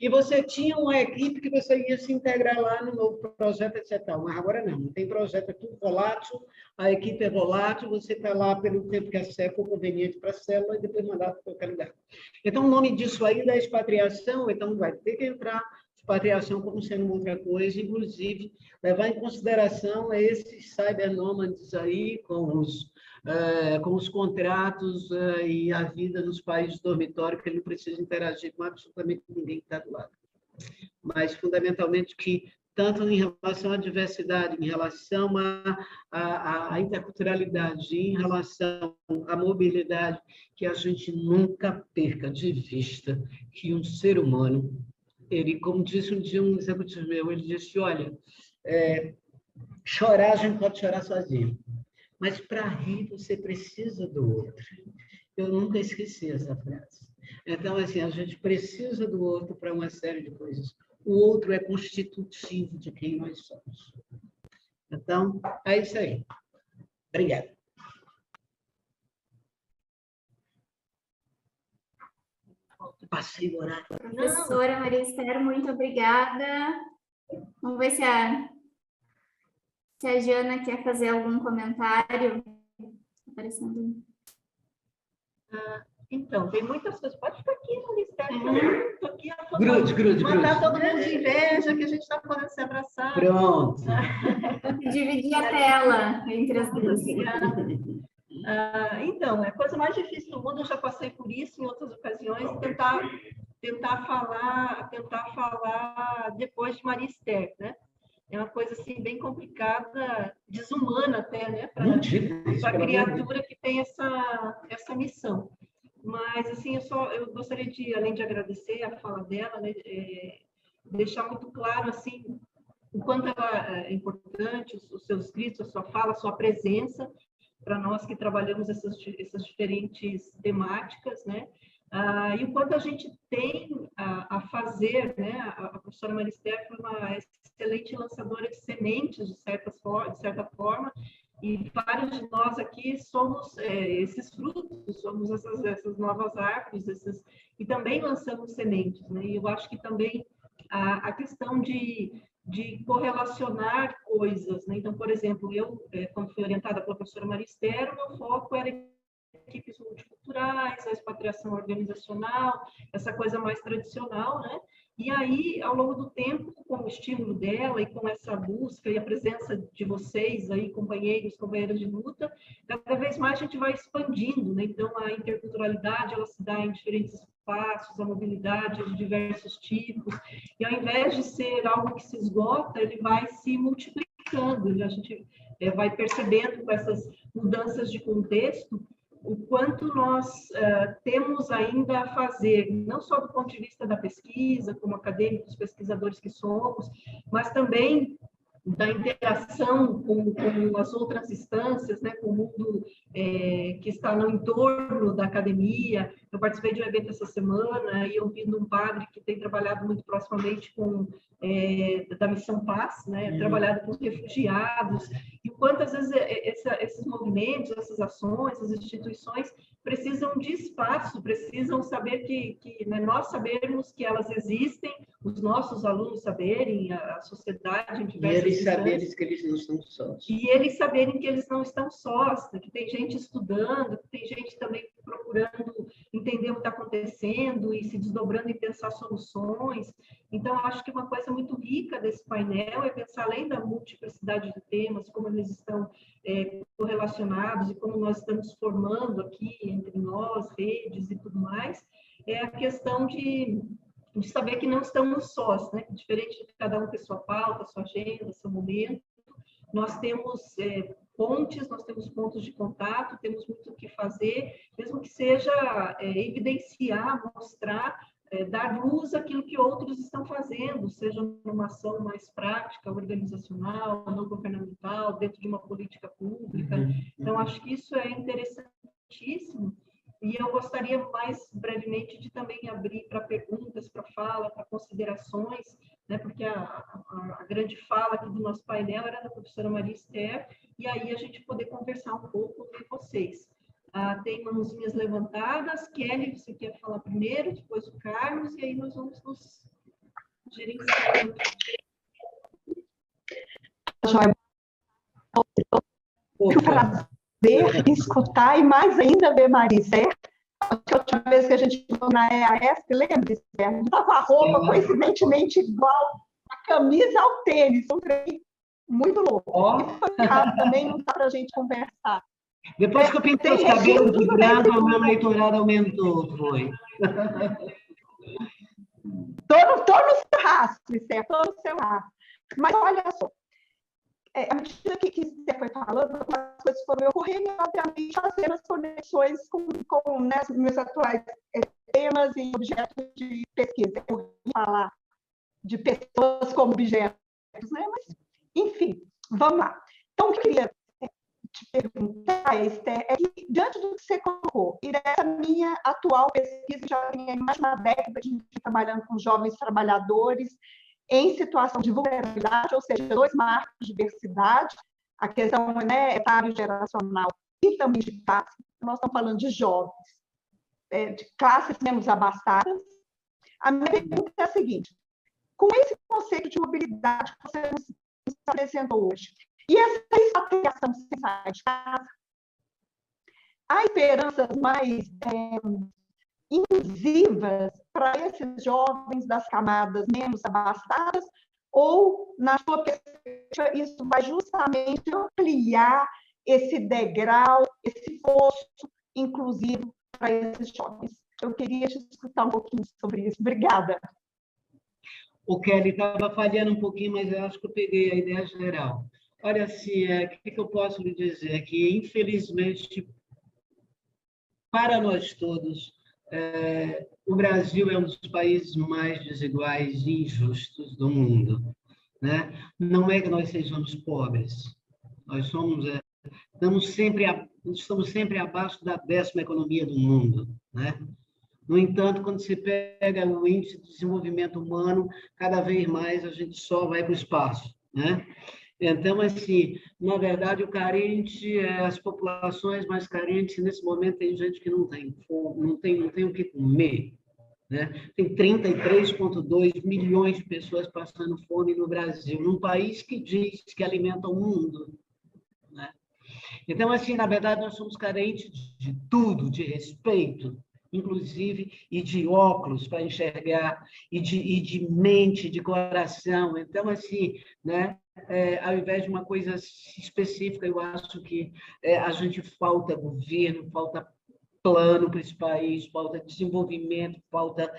E você tinha uma equipe que você ia se integrar lá no novo projeto, etc. Mas agora não tem projeto, é tudo volátil, a equipe é volátil, você está lá pelo tempo que a célula for conveniente para a célula e depois mandar para qualquer lugar. Então, o nome disso aí da expatriação, então vai ter que entrar expatriação como sendo uma outra coisa, inclusive levar em consideração esses cybernômades aí com os contratos e a vida nos países dormitórios, que ele não precisa interagir com absolutamente ninguém que está do lado. Mas, fundamentalmente, que tanto em relação à diversidade, em relação à interculturalidade, em relação à mobilidade, que a gente nunca perca de vista que um ser humano, ele, como disse um dia um executivo meu, ele disse, olha, chorar a gente pode chorar sozinho, mas para rir você precisa do outro. Eu nunca esqueci essa frase. Então, assim, a gente precisa do outro para uma série de coisas. O outro é constitutivo de quem nós somos. Então, é isso aí. Obrigado. Passei o horário.
Professora Maria Esther, muito obrigada. Vamos ver se a Jana quer fazer algum comentário. Aparecendo.
Então, tem muitas coisas. Pode ficar aqui, Maria Esther. Estou aqui a
grude.
Mandar todo mundo de inveja, que a gente está podendo se abraçar.
Pronto.
Dividir a tela entre as duas.
Então, a coisa mais difícil do mundo, eu já passei por isso em outras ocasiões, tentar falar depois de Maria Esther, né? É uma coisa assim bem complicada, desumana até, né? Para a criatura que tem essa missão. Mas assim, eu gostaria de, além de agradecer a fala dela, né, deixar muito claro assim o quanto ela é importante, os seus escritos, a sua fala, a sua presença para nós que trabalhamos essas diferentes temáticas, né? E o quanto a gente tem a fazer, né? A professora Maria Esther foi uma excelente lançadora de sementes, de certa forma, e vários de nós aqui somos esses frutos, somos essas novas árvores, e também lançamos sementes, né? E eu acho que também a questão de correlacionar coisas, né? Então, por exemplo, eu, quando fui orientada pela professora Maria Esther, o meu foco era equipes multiculturais, a expatriação organizacional, essa coisa mais tradicional, né? E aí, ao longo do tempo, com o estímulo dela e com essa busca e a presença de vocês aí, companheiras de luta, cada vez mais a gente vai expandindo, né? Então, a interculturalidade, ela se dá em diferentes espaços, a mobilidade de diversos tipos, e ao invés de ser algo que se esgota, ele vai se multiplicando, a gente vai percebendo com essas mudanças de contexto, o quanto nós temos ainda a fazer, não só do ponto de vista da pesquisa, como acadêmicos, pesquisadores que somos, mas também da interação com as outras instâncias, né, com o mundo que está no entorno da academia. Eu participei de um evento essa semana e ouvindo um padre que tem trabalhado muito proximamente com da Missão Paz, né, trabalhado com refugiados, e quantas vezes esses movimentos, essas ações, as instituições precisam de espaço, precisam saber que né, nós sabermos que elas existem, os nossos alunos saberem, a sociedade em diversas
eles saberem que eles não estão sós.
E eles saberem que eles não estão sós, né? Que tem gente estudando, que tem gente também procurando entender o que está acontecendo e se desdobrando em pensar soluções. Então, acho que uma coisa muito rica desse painel é pensar, além da multiplicidade de temas, como eles estão correlacionados e como nós estamos formando aqui entre nós, redes e tudo mais, é a questão de saber que não estamos sós, né? Diferente de cada um ter sua pauta, sua agenda, seu momento, nós temos pontes, nós temos pontos de contato, temos muito o que fazer, mesmo que seja evidenciar, mostrar, dar luz àquilo que outros estão fazendo, seja numa ação mais prática, organizacional, não governamental, dentro de uma política pública. Então, acho que isso é interessantíssimo. E eu gostaria mais brevemente de também abrir para perguntas, para fala, para considerações, né? Porque a grande fala aqui do nosso painel era da professora Maria Esther, e aí a gente poder conversar um pouco com vocês. Tem mãozinhas levantadas. Kelly, você quer falar primeiro, depois o Carlos, e aí nós vamos nos gerenciando.
Ver, escutar e mais ainda ver Maria Esther. A última vez que a gente foi na EAS, lembra, Esther? Estava a roupa coincidentemente igual, a camisa ao tênis, um trem muito louco. E foi errado também, não dá para a gente conversar.
Depois que eu pintei os cabelos de branco, o meu leitorado aumentou, foi.
Tô no seu rastro, Esther, tô no seu rastro. Mas olha só, à medida que você foi falando, as coisas foram ocorrendo, e, obviamente, fazendo as conexões com né, meus atuais temas e objetos de pesquisa. Eu vou falar de pessoas como objetos, né? Mas, enfim, vamos lá. Então, o que eu queria te perguntar, Esther, é que, diante do que você colocou, e dessa minha atual pesquisa, já tem mais de uma década de trabalhando com jovens trabalhadores em situação de vulnerabilidade, ou seja, 2 marcos de diversidade, a questão etário geracional e também de classe. Nós estamos falando de jovens, de classes menos abastadas. A minha pergunta é a seguinte: com esse conceito de mobilidade que você nos apresentou hoje, e essa expatriação sem sair de casa, há esperanças mais inclusivas para esses jovens das camadas menos abastadas, ou, na sua perspectiva, isso vai justamente ampliar esse degrau, esse posto inclusivo para esses jovens? Eu queria te escutar um pouquinho sobre isso. Obrigada.
O Kelly estava falhando um pouquinho, mas eu acho que eu peguei a ideia geral. Olha, assim, o que eu posso lhe dizer? Que, infelizmente, para nós todos, o Brasil é um dos países mais desiguais e injustos do mundo, né? Não é que nós sejamos pobres, nós estamos sempre abaixo da 10ª economia do mundo, né? No entanto, quando se pega o índice de desenvolvimento humano, cada vez mais a gente só vai para o espaço, né? Então, assim, na verdade, o carente, as populações mais carentes, nesse momento, tem gente que não tem fome, não tem o que comer, né? Tem 33,2 milhões de pessoas passando fome no Brasil, num país que diz que alimenta o mundo, né? Então, assim, na verdade, nós somos carentes de tudo, de respeito, inclusive, e de óculos para enxergar, e de mente, de coração. Então, assim, né? Ao invés de uma coisa específica, eu acho que a gente falta governo, falta plano para esse país, falta desenvolvimento, falta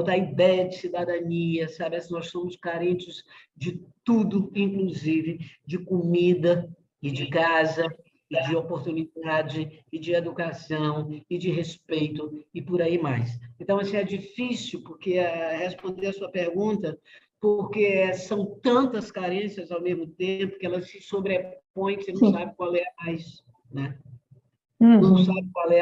a ideia de cidadania, sabe? Nós somos carentes de tudo, inclusive de comida e de casa, e de oportunidade, e de educação, e de respeito, e por aí mais. Então, assim, é difícil, porque responder a sua pergunta, porque são tantas carências ao mesmo tempo que elas se sobrepõem, que você não sabe qual é a mais, né? Não sabe qual é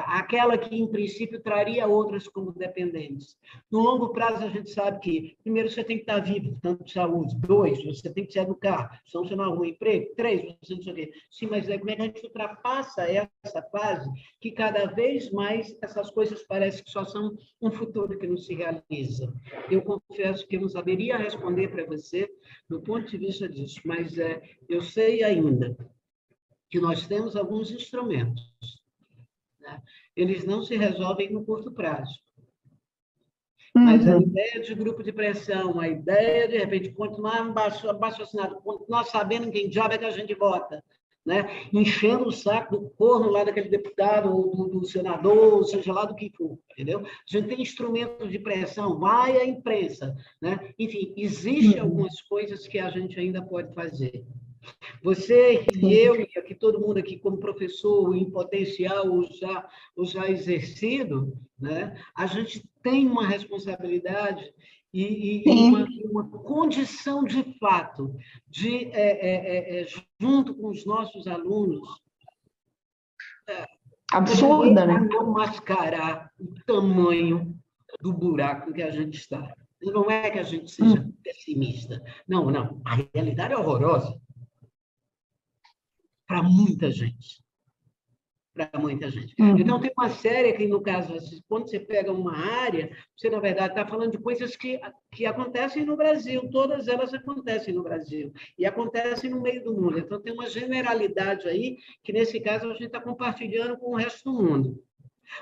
aquela que, em princípio, traria outras como dependentes. No longo prazo, a gente sabe que, primeiro, você tem que estar vivo, tanto de saúde. 2, você tem que se educar, senão você não arruma emprego. 3, você não sei o quê. Sim, mas como é que a gente ultrapassa essa fase que, cada vez mais, essas coisas parecem que só são um futuro que não se realiza? Eu confesso que eu não saberia responder para você do ponto de vista disso, mas eu sei ainda que nós temos alguns instrumentos, né? Eles não se resolvem no curto prazo. Mas a ideia de grupo de pressão, a ideia de repente, continuar abaixo assinado, continuar sabendo quem diabo é que a gente vota, né? Enchendo o saco do corno lá daquele deputado, ou do senador, ou seja lá do que for, entendeu? A gente tem instrumentos de pressão, vai à imprensa, né? Enfim, existem algumas coisas que a gente ainda pode fazer. Você e eu, e aqui todo mundo aqui como professor em potencial ou já exercido, né? A gente tem uma responsabilidade e uma condição de fato de, junto com os nossos alunos,
absurda, né?
Não mascarar o tamanho do buraco que a gente está. Não é que a gente seja pessimista. Não. A realidade é horrorosa. Para muita gente. Então, tem uma série que, no caso, quando você pega uma área, você, na verdade, está falando de coisas que acontecem no Brasil, todas elas acontecem no Brasil, e acontecem no meio do mundo. Então, tem uma generalidade aí, que, nesse caso, a gente está compartilhando com o resto do mundo.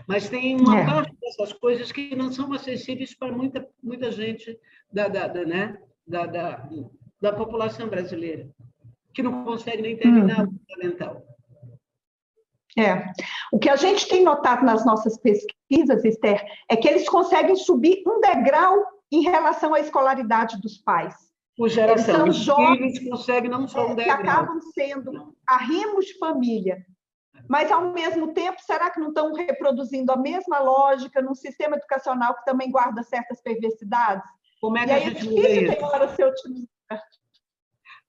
Mas tem uma parte dessas coisas que não são acessíveis para muita gente da população brasileira, que não consegue nem terminar o fundamental.
O que a gente tem notado nas nossas pesquisas, Esther, é que eles conseguem subir um degrau em relação à escolaridade dos pais.
Por geração,
eles são jovens
conseguem não só um degrau.
que acabam sendo arrimos de família. Mas, ao mesmo tempo, será que não estão reproduzindo a mesma lógica num sistema educacional que também guarda certas perversidades?
Como é que a gente
muda isso? Tem hora ser otimista.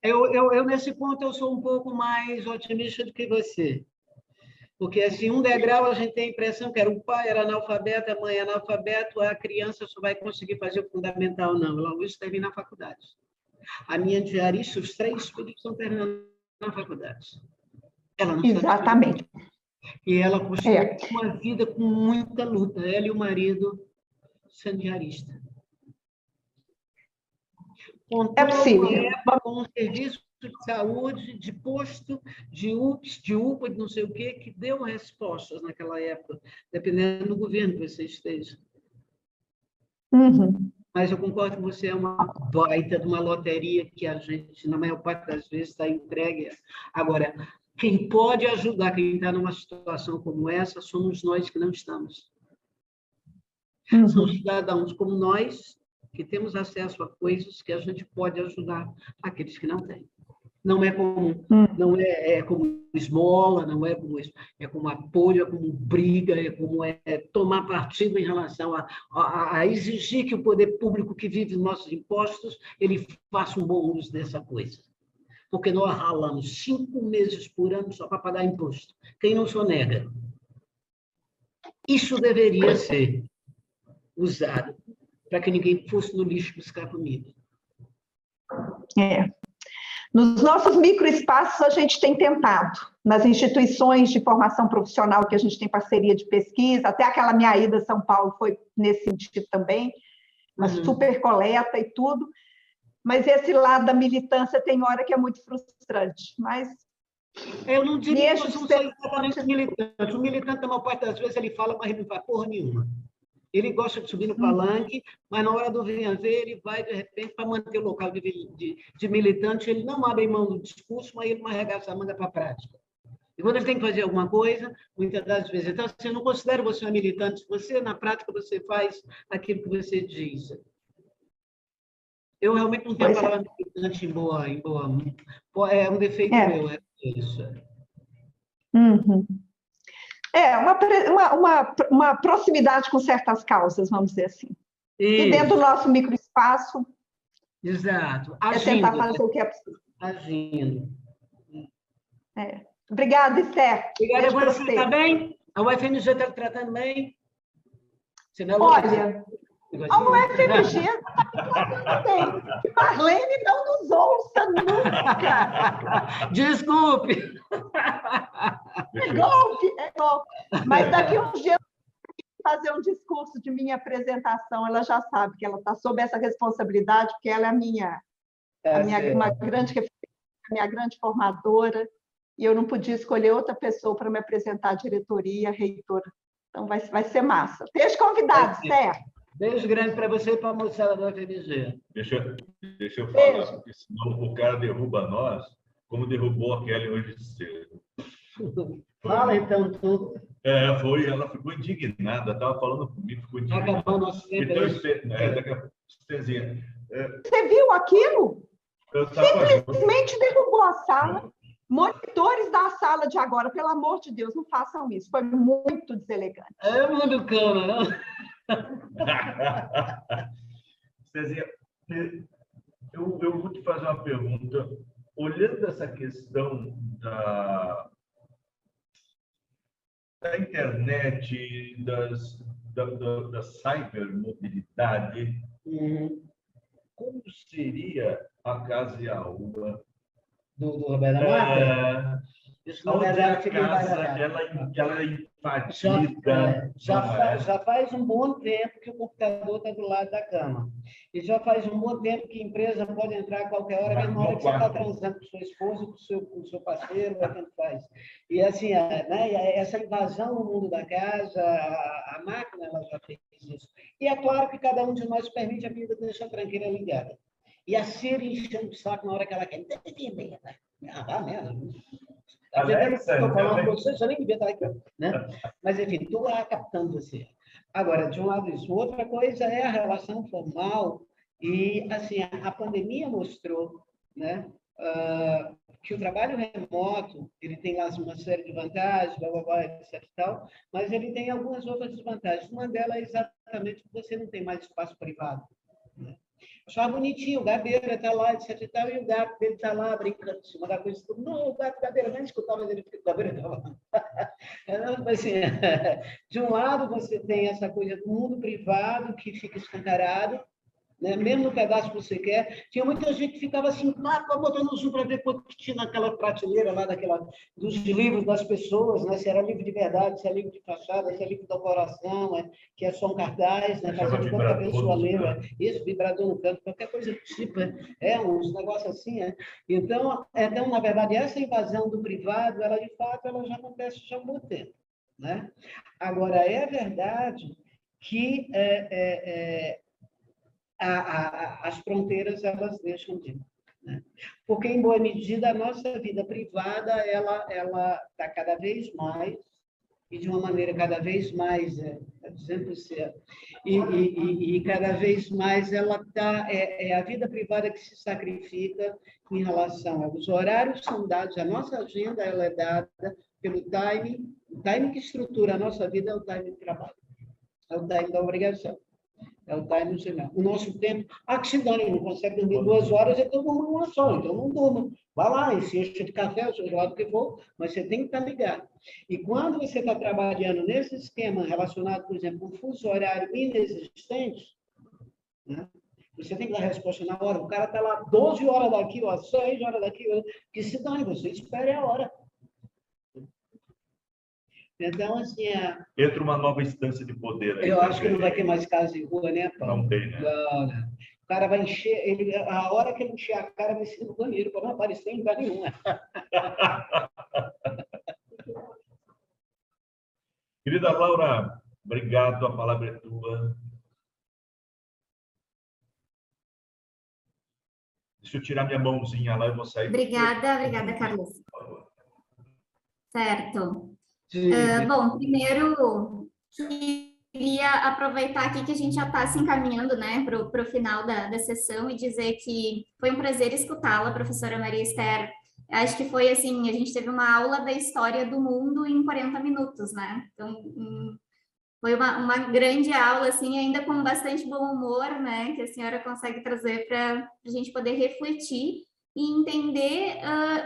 Eu, nesse ponto, eu sou um pouco mais otimista do que você. Porque, assim, um degrau, a gente tem a impressão que o pai era analfabeto, a mãe é analfabeto, a criança só vai conseguir fazer o fundamental. Não, ela hoje termina a faculdade. A minha diarista, os 3 filhos estão terminando na faculdade. Ela não
Exatamente.
E ela construiu uma vida com muita luta, ela e o marido sendo diarista.
É possível.
Com um serviço de saúde, de posto, de UPS, de UPA, de não sei o quê, que deu respostas naquela época, dependendo do governo que você esteja. Mas eu concordo que você é uma baita de uma loteria que a gente, na maior parte das vezes, está entregue. Agora, quem pode ajudar quem está numa situação como essa somos nós que não estamos. São cidadãos como nós que temos acesso a coisas que a gente pode ajudar aqueles que não têm. Não é como, não é como esmola, não é como isso, é como apoio, é como briga, é como tomar partido em relação a exigir que o poder público que vive os nossos impostos, ele faça um bom uso dessa coisa. Porque nós ralamos 5 meses por ano só para pagar imposto. Quem não sonega? Isso deveria ser usado para que ninguém fosse no lixo buscar comida.
Nos nossos microespaços, a gente tem tentado, nas instituições de formação profissional que a gente tem parceria de pesquisa, até aquela minha ida a São Paulo foi nesse sentido também, uma super coleta e tudo, mas esse lado da militância tem hora que é muito frustrante, mas...
Eu não diria que são exatamente militantes. O militante, na maior parte das vezes, ele fala, mas ele não faz porra nenhuma. Ele gosta de subir no palanque, mas na hora do venha ver, ele vai, de repente, para manter o local de militante, ele não abre mão do discurso, mas ele não arregaça a manga para a prática. E quando ele tem que fazer alguma coisa, muitas das vezes, então, assim, eu não considero você uma militante, você, na prática, você faz aquilo que você diz. Eu realmente não tenho a palavra militante em boa. É um defeito meu, é isso.
Uma proximidade com certas causas, vamos dizer assim. E dentro do nosso microespaço espaço.
Exato.
É tentar fazer o que é possível.
Agindo.
Obrigada, Esther.
Obrigada, você está bem? A UFMG está tratando bem?
Olha, a UFMG está tratando bem. Que Marlene não nos ouça nunca.
Desculpe.
É golpe. Mas daqui a uns dias fazer um discurso de minha apresentação, ela já sabe que ela está sob essa responsabilidade, porque ela é uma grande referência, minha grande formadora, e eu não podia escolher outra pessoa para me apresentar à diretoria, reitora. Então, vai ser massa. Esteja convidado, Esther.
Beijo grande para você e para a moçada da UFMG.
Deixa eu falar, porque senão o cara derruba nós, como derrubou a Kelly hoje cedo.
Fala então tudo.
Ela ficou indignada, estava falando comigo, ficou indignada.
Acabou o nosso tempo.
Então, Estezinha.
Você viu aquilo?
Eu tava
Simplesmente derrubou a sala. Monitores da sala de agora, pelo amor de Deus, não façam isso. Foi muito deselegante.
É muito cana, não?
Estezinha, eu vou te fazer uma pergunta. Olhando essa questão da internet, da cybermobilidade, como seria a casa e a rua
do Roberto Mata? Isso, na verdade, fica
ela enfatiza.
Já faz um bom tempo que o computador está do lado da cama. E já faz um bom tempo que a empresa pode entrar a qualquer hora, mesmo na hora que você está transando com sua esposa, com o seu parceiro, tanto faz. E assim, essa invasão no mundo da casa, a máquina ela já fez isso. E é claro que cada um de nós permite a vida deixar a tranqueira ligada. E a Siri enchendo o saco na hora que ela quer. Vá mesmo. Estou falando com você, já nem devia estar aqui. Né? Mas, enfim, estou lá captando você. Agora, de um lado isso. Outra coisa é a relação formal. E, assim, a pandemia mostrou, né, que o trabalho remoto, ele tem lá uma série de vantagens, blá, blá, blá, etc. e tal, mas ele tem algumas outras desvantagens. Uma delas é exatamente que você não tem mais espaço privado. Né? Achava bonitinho, o Gabeira está lá, etc. e tal, e o gato dele está lá brincando em cima da coisa. Não, o gato Gabeira nem escutava ele, porque o Gabeira estava lá. Assim, de um lado, você tem essa coisa do mundo privado que fica escancarado, né? Mesmo no pedaço que você quer. Tinha muita gente que ficava assim, botando o zoom para ver quanto que tinha naquela prateleira lá, dos livros das pessoas, né? Se era livro de verdade, se é livro de fachada, se é livro do coração, que é só um cartaz, né? Fazendo de conta que a pessoa leu, isso, vibrador no canto, qualquer coisa do tipo, uns negócios assim, Então, na verdade, essa invasão do privado, ela de fato, ela já acontece já há muito tempo, né? Agora, é verdade que as fronteiras elas deixam de, né? Porque em boa medida a nossa vida privada ela está cada vez mais e de uma maneira cada vez mais 100% e cada vez mais ela está a vida privada que se sacrifica em relação aos horários são dados, a nossa agenda ela é dada pelo time, o time que estrutura a nossa vida é o time de trabalho, é o time da obrigação. É o time no final. O nosso tempo... que se dane, não consegue dormir 2 horas, então vamos numa só. Então não durma. Vai lá, enche de café, seja lá do que for, mas você tem que estar ligado. E quando você está trabalhando nesse esquema relacionado, por exemplo, com um fuso horário inexistente, né? Você tem que dar resposta na hora. O cara está lá 12 horas daqui, 6 horas daqui, que se dane, você espere a hora. Então, assim...
Entra uma nova instância de poder aí.
Eu acho que não vai ter mais casa em rua, né, Paulo?
Não tem, né?
Não. O cara vai encher... a hora que ele encher a cara, vai ser no banheiro, para não aparecer em lugar nenhum.
Querida Laura, obrigado. A palavra é tua. Deixa eu tirar minha mãozinha lá e vou sair.
Obrigada, Carlos. Certo. Bom, primeiro, queria aproveitar aqui que a gente já está se encaminhando, né, para o final da sessão e dizer que foi um prazer escutá-la, professora Maria Esther. Acho que foi assim, a gente teve uma aula da história do mundo em 40 minutos, né? Então, Foi uma grande aula, assim, ainda com bastante bom humor, né, que a senhora consegue trazer para a gente poder refletir e entender,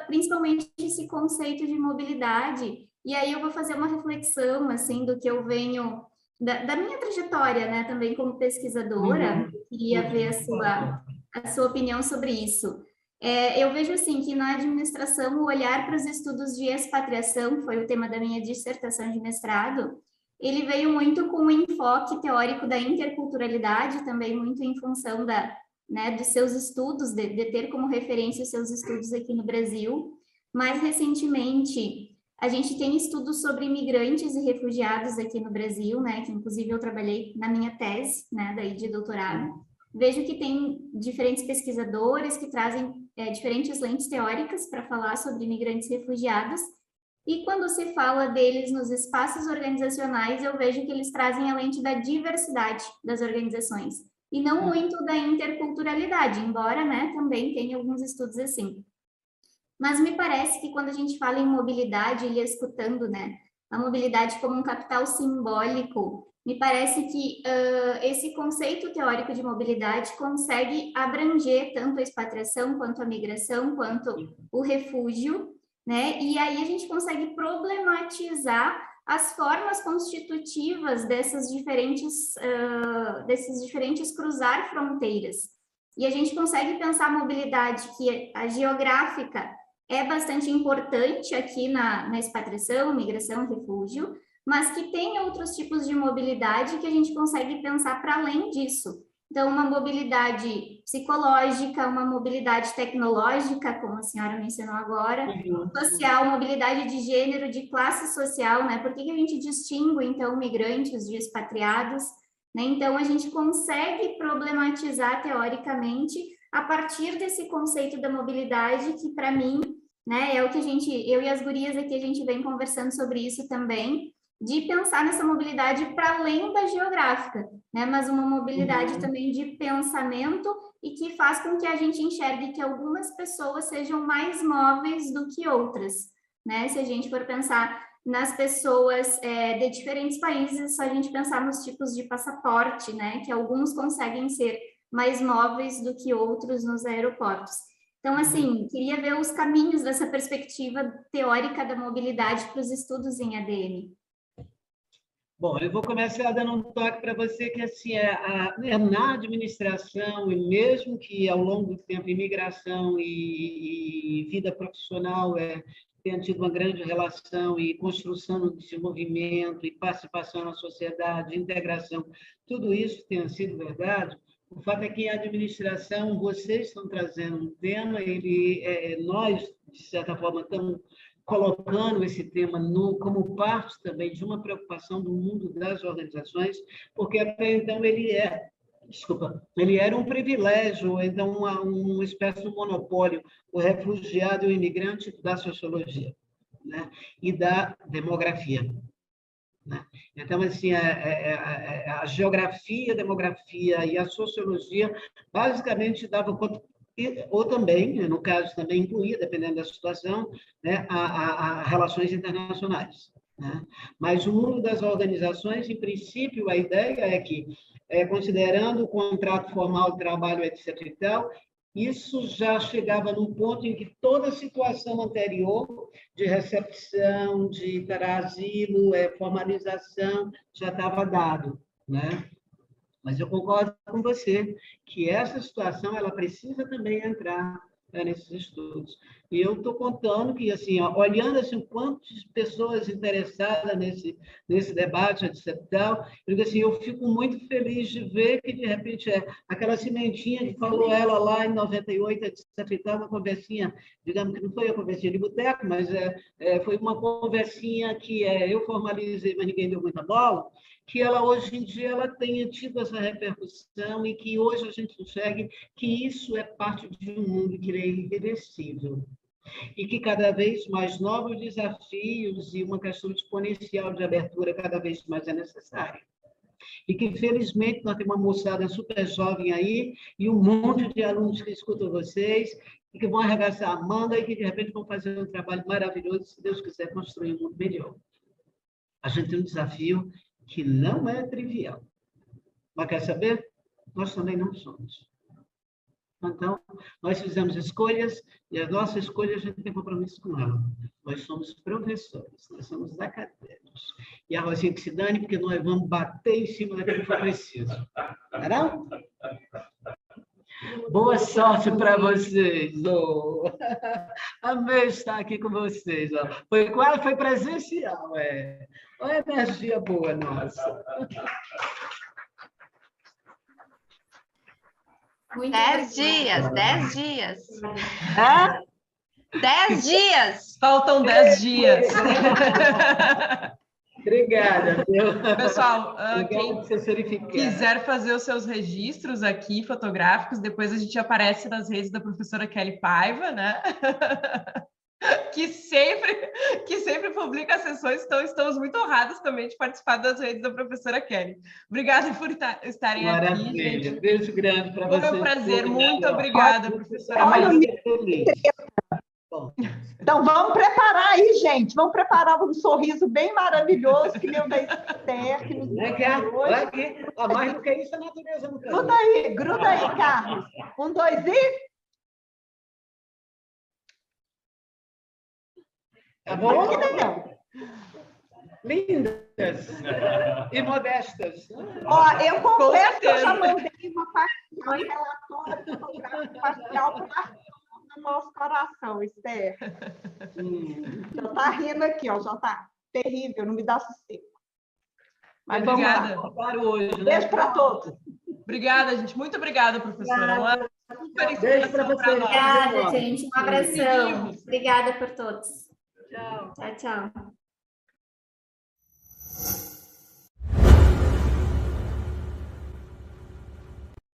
principalmente, esse conceito de mobilidade. E aí eu vou fazer uma reflexão, assim, do que eu venho, da minha trajetória, né, também como pesquisadora. Queria ver a sua opinião sobre isso. Eu vejo, assim, que na administração, o olhar para os estudos de expatriação, que foi o tema da minha dissertação de mestrado, ele veio muito com o enfoque teórico da interculturalidade, também muito em função dos seus estudos, de ter como referência os seus estudos aqui no Brasil. Mais recentemente, a gente tem estudos sobre imigrantes e refugiados aqui no Brasil, né, que inclusive eu trabalhei na minha tese, né, daí de doutorado. Vejo que tem diferentes pesquisadores que trazem diferentes lentes teóricas para falar sobre imigrantes e refugiados. E quando se fala deles nos espaços organizacionais, eu vejo que eles trazem a lente da diversidade das organizações, e não muito da interculturalidade, embora, né, também tenha alguns estudos assim. Mas me parece que quando a gente fala em mobilidade, e escutando, né, a mobilidade como um capital simbólico, me parece que esse conceito teórico de mobilidade consegue abranger tanto a expatriação, quanto a migração, quanto o refúgio, né? E aí a gente consegue problematizar as formas constitutivas desses diferentes cruzar fronteiras. E a gente consegue pensar a mobilidade, que a geográfica é bastante importante aqui na expatriação, migração, refúgio, mas que tem outros tipos de mobilidade que a gente consegue pensar para além disso. Então, uma mobilidade psicológica, uma mobilidade tecnológica, como a senhora mencionou agora, social, mobilidade de gênero, de classe social, né? Por que a gente distingue, então, migrantes de expatriados, né? Então, a gente consegue problematizar teoricamente a partir desse conceito da mobilidade, que para mim, né, é o que eu e as gurias aqui, a gente vem conversando sobre isso também, de pensar nessa mobilidade para além da geográfica, né? Mas uma mobilidade também de pensamento, e que faz com que a gente enxergue que algumas pessoas sejam mais móveis do que outras, né? Se a gente for pensar nas pessoas de diferentes países, só a gente pensar nos tipos de passaporte, né? Que alguns conseguem ser mais móveis do que outros nos aeroportos. Então, assim, queria ver os caminhos dessa perspectiva teórica da mobilidade para os estudos em ADM.
Bom, eu vou começar dando um toque para você que assim na administração, e mesmo que ao longo do tempo imigração e vida profissional tenha tido uma grande relação e construção do desenvolvimento e participação na sociedade, integração, tudo isso tenha sido verdade. O fato é que a administração, vocês estão trazendo um tema, nós, de certa forma, estamos colocando esse tema como parte também de uma preocupação do mundo das organizações, porque até então ele era um privilégio, então uma espécie de monopólio, o refugiado e o imigrante da sociologia, né? E da demografia. Né? Então, assim, a geografia, a demografia e a sociologia basicamente davam conta, ou também, no caso, também incluía, dependendo da situação, né, a relações internacionais. Né? Mas o mundo das organizações, em princípio, a ideia é que, considerando o contrato formal de trabalho, etc. e tal, isso já chegava num ponto em que toda a situação anterior de recepção, de dar asilo, formalização, já estava dado, né? Mas eu concordo com você que essa situação ela precisa também entrar nesses estudos. E eu estou contando que, assim, olhando assim, quantas pessoas interessadas nesse debate, etc. Eu digo assim, eu fico muito feliz de ver que, de repente, aquela cimentinha que falou ela lá em 98, etc. Uma conversinha, digamos que não foi a conversinha de boteco, mas foi uma conversinha que eu formalizei, mas ninguém deu muita bola, que ela hoje em dia ela tenha tido essa repercussão e que hoje a gente enxergue que isso é parte de um mundo que é irreversível e que cada vez mais novos desafios e uma questão exponencial de abertura cada vez mais é necessária. E que, felizmente, nós temos uma moçada super jovem aí e um monte de alunos que escutam vocês e que vão arregaçar a manga e que, de repente, vão fazer um trabalho maravilhoso, se Deus quiser, construir um mundo melhor. A gente tem um desafio que não é trivial. Mas quer saber? Nós também não somos. Então, nós fizemos escolhas e a nossa escolha a gente tem compromisso com ela. Nós somos professores, nós somos acadêmicos. E a Rosinha que se dane, porque nós vamos bater em cima daquilo que for preciso. Tá não? Boa sorte para vocês. Oh. Amei estar aqui com vocês. Oh. Foi presencial. Olha a energia boa nossa.
Muito
10 dias, 10 dias.
Hã?
10 dias!
Faltam 10 dias.
Obrigada, viu?
Pessoal,
Obrigada
quem
por vocês verificarem.
quiser fazer os seus registros aqui, fotográficos, depois a gente aparece nas redes da professora Kelly Paiva, né? que sempre publica as sessões, então estamos muito honrados também de participar das redes da professora Kelly. Obrigada por estarem
Maravilha.
aqui, gente.
Beijo grande para vocês.
Foi um prazer, muito obrigada, professora
Olha,
Maria.
Então, vamos preparar aí, gente. Vamos preparar um sorriso bem maravilhoso, que nem o da Esther, que nos deu hoje.
Aqui. Mais do que isso, a natureza não quer.
Gruda aí, Carlos. 1, 2 e...
Tá bom?
Aqui não.
Lindas e modestas.
Ó, eu confesso que eu já
certeza.
mandei uma relatório fotográfico parcial para no nosso coração, Esther. Já tá rindo aqui, ó, já tá terrível, não me dá sossego. Mas
Obrigada.
vamos lá.
Para hoje, né?
Beijo para todos.
Obrigada, gente. Muito obrigada, professora. Uma super
Beijo para
inspiração
vocês.
pra nós.
Obrigada, gente. Um abração. Obrigada por todos.
Tchau.
Tchau, tchau.